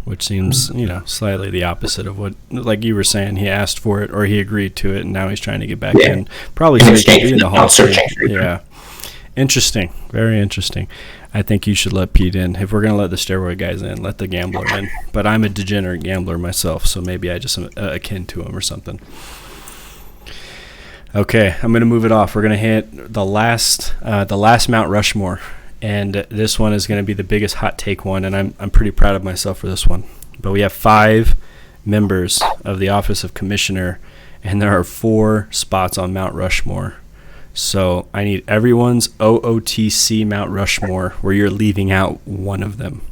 S1: which seems, slightly the opposite of what, like you were saying, he asked for it or he agreed to it, and now he's trying to get back in. Probably so he can be in the Hall of Fame. Yeah. Interesting. Very interesting. I think you should let Pete in. If we're going to let the steroid guys in, let the gambler in. But I'm a degenerate gambler myself, so maybe I just am akin to him or something. Okay, I'm going to move it off. We're going to hit the last Mount Rushmore. And this one is going to be the biggest hot take one, and I'm pretty proud of myself for this one. But we have 5 members of the Office of Commissioner, and there are 4 spots on Mount Rushmore. So I need everyone's OOTC Mount Rushmore where you're leaving out one of them.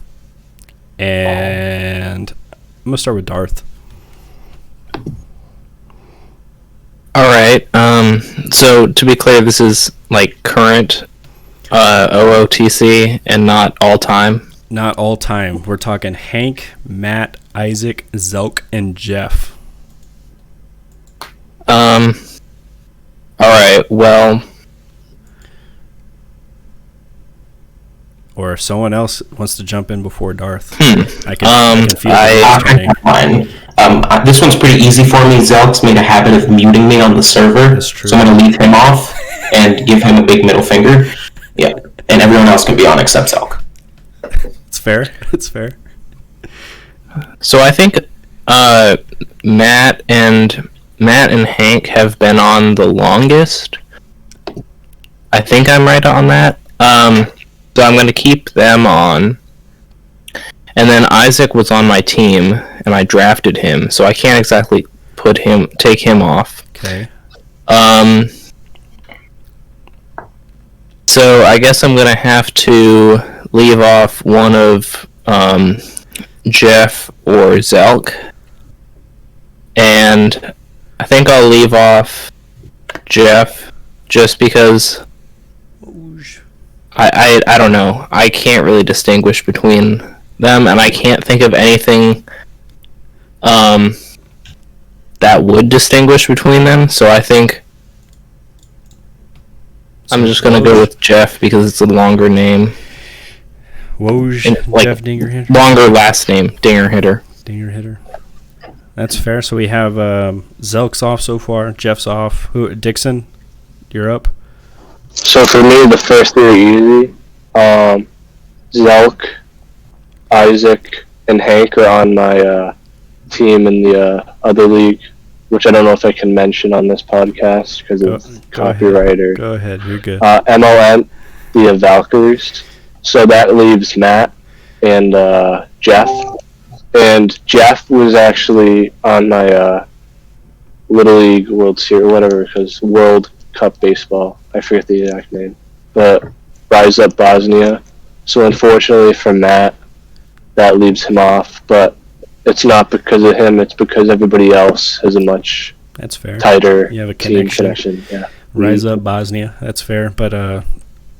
S1: And I'm going to start with Darth.
S5: All right. So to be clear, this is like current OOTC and not all time.
S1: Not all time. We're talking Hank, Matt, Isaac, Zelk, and Jeff.
S5: All right. Well,
S1: or if someone else wants to jump in before Darth, I
S5: I
S1: can feel it turning.
S7: This one's pretty easy for me. Zelk's made a habit of muting me on the server,
S1: That's true.
S7: So I'm going to leave him off and give him a big middle finger. Yeah, and everyone else can be on except Zelk.
S1: It's fair. It's fair.
S5: So I think Matt and Hank have been on the longest. I think I'm right on that. So I'm going to keep them on. And then Isaac was on my team, and I drafted him, so I can't exactly take him off.
S1: Okay.
S5: So I guess I'm going to have to leave off one of Jeff or Zelk. And I think I'll leave off Jeff just because I don't know. I can't really distinguish between them, and I can't think of anything that would distinguish between them, so I think I'm just going to go with Jeff because it's a longer name.
S1: Woj,
S5: like,
S1: Jeff Dinger Hitter?
S5: Longer last name, Dinger Hitter.
S1: Dinger Hitter. That's fair. So we have Zelk's off so far. Jeff's off. Dixon, you're up.
S4: So for me, the first 3 are easy. Zelk, Isaac, and Hank are on my team in the other league, which I don't know if I can mention on this podcast because it's copyright or...
S1: Go ahead, you're good.
S4: MLM, the Valkyries. So that leaves Matt and Jeff. And Jeff was actually on my Little League World Series, whatever, because World Cup Baseball. I forget the exact name. But Rise Up Bosnia. So unfortunately for Matt, that leaves him off. But it's not because of him, it's because everybody else has a much
S1: That's fair.
S4: tighter
S1: You have a
S4: team
S1: connection.
S4: Yeah.
S1: Rise Up Bosnia. That's fair. But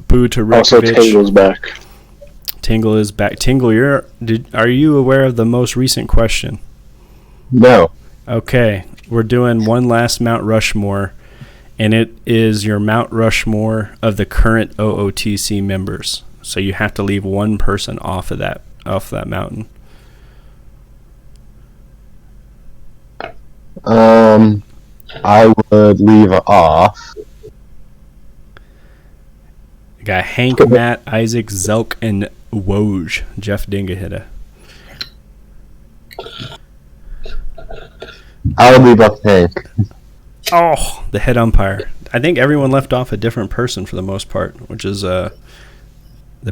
S1: boo to Rekovic.
S4: Also, Tingle's back.
S1: Tingle is back. Tingle, are you aware of the most recent question?
S6: No.
S1: Okay. we're doing one last Mount Rushmore, and it is your Mount Rushmore of the current OOTC members. So you have to leave one person off that mountain.
S6: I would leave off.
S1: You got Hank, Matt, Isaac, Zelk, and Woj. Jeff Dingahita.
S6: I would leave off Hank.
S1: Oh, the head umpire. I think everyone left off a different person for the most part, which is the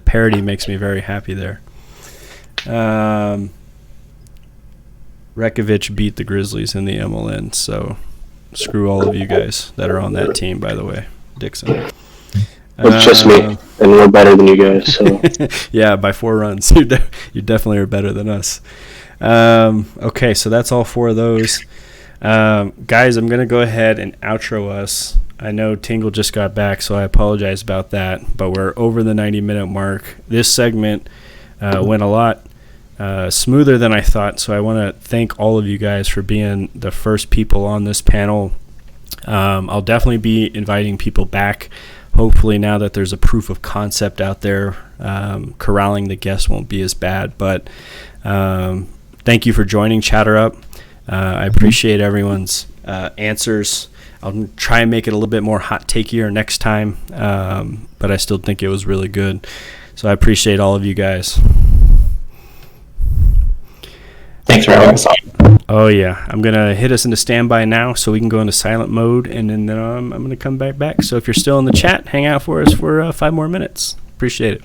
S1: parody makes me very happy there. Rekovich beat the Grizzlies in the MLN, so screw all of you guys that are on that team, by the way, Dixon.
S4: It's just me, and we're better than you guys. So.
S1: Yeah, by 4 runs. You definitely are better than us. Okay, so that's all 4 of those. Guys, I'm going to go ahead and outro us. I know Tingle just got back, so I apologize about that, but we're over the 90-minute mark. This segment went a lot smoother than I thought, so I want to thank all of you guys for being the first people on this panel. I'll definitely be inviting people back. Hopefully now that there's a proof of concept out there, corralling the guests won't be as bad, but thank you for joining Chatter Up. I appreciate everyone's answers. I'll try and make it a little bit more hot takier next time, but I still think it was really good. So I appreciate all of you guys.
S7: Thanks for having us on.
S1: Oh, yeah. I'm going to hit us into standby now so we can go into silent mode, and then I'm going to come back. So if you're still in the chat, hang out for us for 5 more minutes. Appreciate it.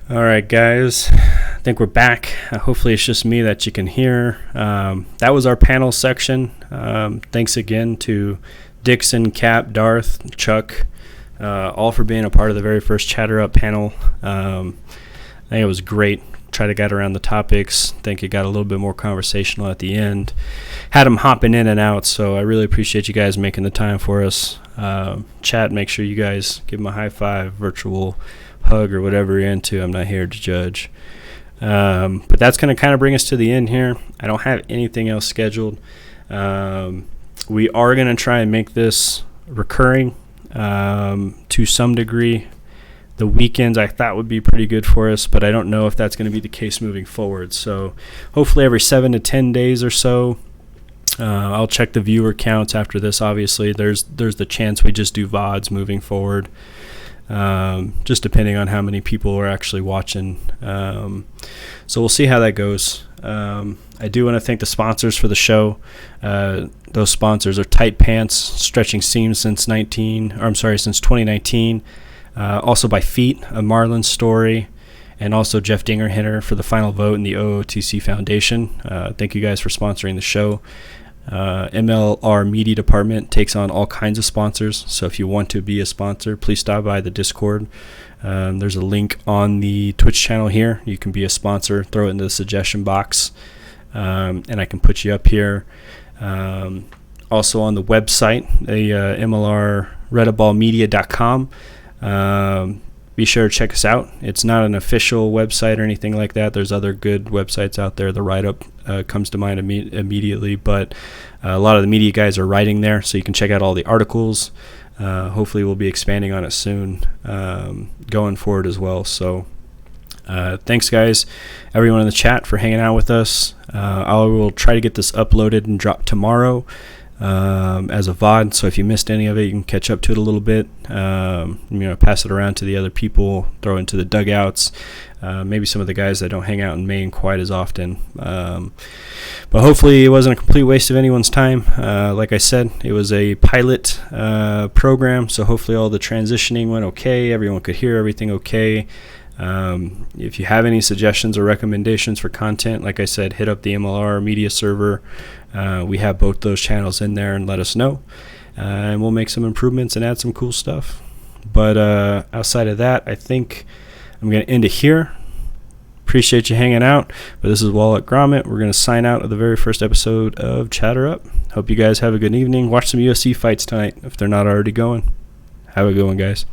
S1: All right, guys. I think we're back. Hopefully it's just me that you can hear. That was our panel section. Thanks again to Dixon, Cap, Darth, Chuck, all for being a part of the very first Chatter Up panel. I think it was great. Try to get around the topics. I think it got a little bit more conversational at the end. Had them hopping in and out, so I really appreciate you guys making the time for us. Chat, make sure you guys give them a high five, virtual hug, or whatever you're into. I'm not here to judge. But that's going to kind of bring us to the end here. I don't have anything else scheduled. We are going to try and make this recurring to some degree. The weekends I thought would be pretty good for us, but I don't know if that's going to be the case moving forward. So hopefully every 7 to 10 days or so. I'll check the viewer counts after this. Obviously, there's the chance we just do VODs moving forward. Just depending on how many people are actually watching. So we'll see how that goes. I do want to thank the sponsors for the show. Those sponsors are Tight Pants, Stretching Seams since 2019. Also by Feet, a Marlin story, and also Jeff Dingerhitter for the final vote in the OOTC Foundation. Thank you guys for sponsoring the show. MLR Media Department takes on all kinds of sponsors, so if you want to be a sponsor, please stop by the Discord. There's a link on the Twitch channel here. You can be a sponsor, throw it in the suggestion box, and I can put you up here. Also on the website, the MLRredaballmedia.com. Be sure to check us out. It's not an official website or anything like that. There's other good websites out there. The write-up comes to mind immediately, but a lot of the media guys are writing there, so you can check out all the articles. Hopefully we'll be expanding on it soon going forward as well. So thanks, guys, everyone in the chat for hanging out with us. I will try to get this uploaded and dropped tomorrow. as a VOD. So if you missed any of it, you can catch up to it a little bit. Pass it around to the other people, throw it into the dugouts. Maybe some of the guys that don't hang out in Maine quite as often. But hopefully it wasn't a complete waste of anyone's time. Like I said, it was a pilot program, so hopefully all the transitioning went okay. Everyone could hear everything okay. If you have any suggestions or recommendations for content, like I said, hit up the MLR media server. We have both those channels in there, and let us know. And we'll make some improvements and add some cool stuff. But outside of that, I think I'm going to end it here. Appreciate you hanging out. But this is Wallace Grommet. We're going to sign out of the very first episode of Chatter Up. Hope you guys have a good evening. Watch some UFC fights tonight if they're not already going. Have a good one, guys.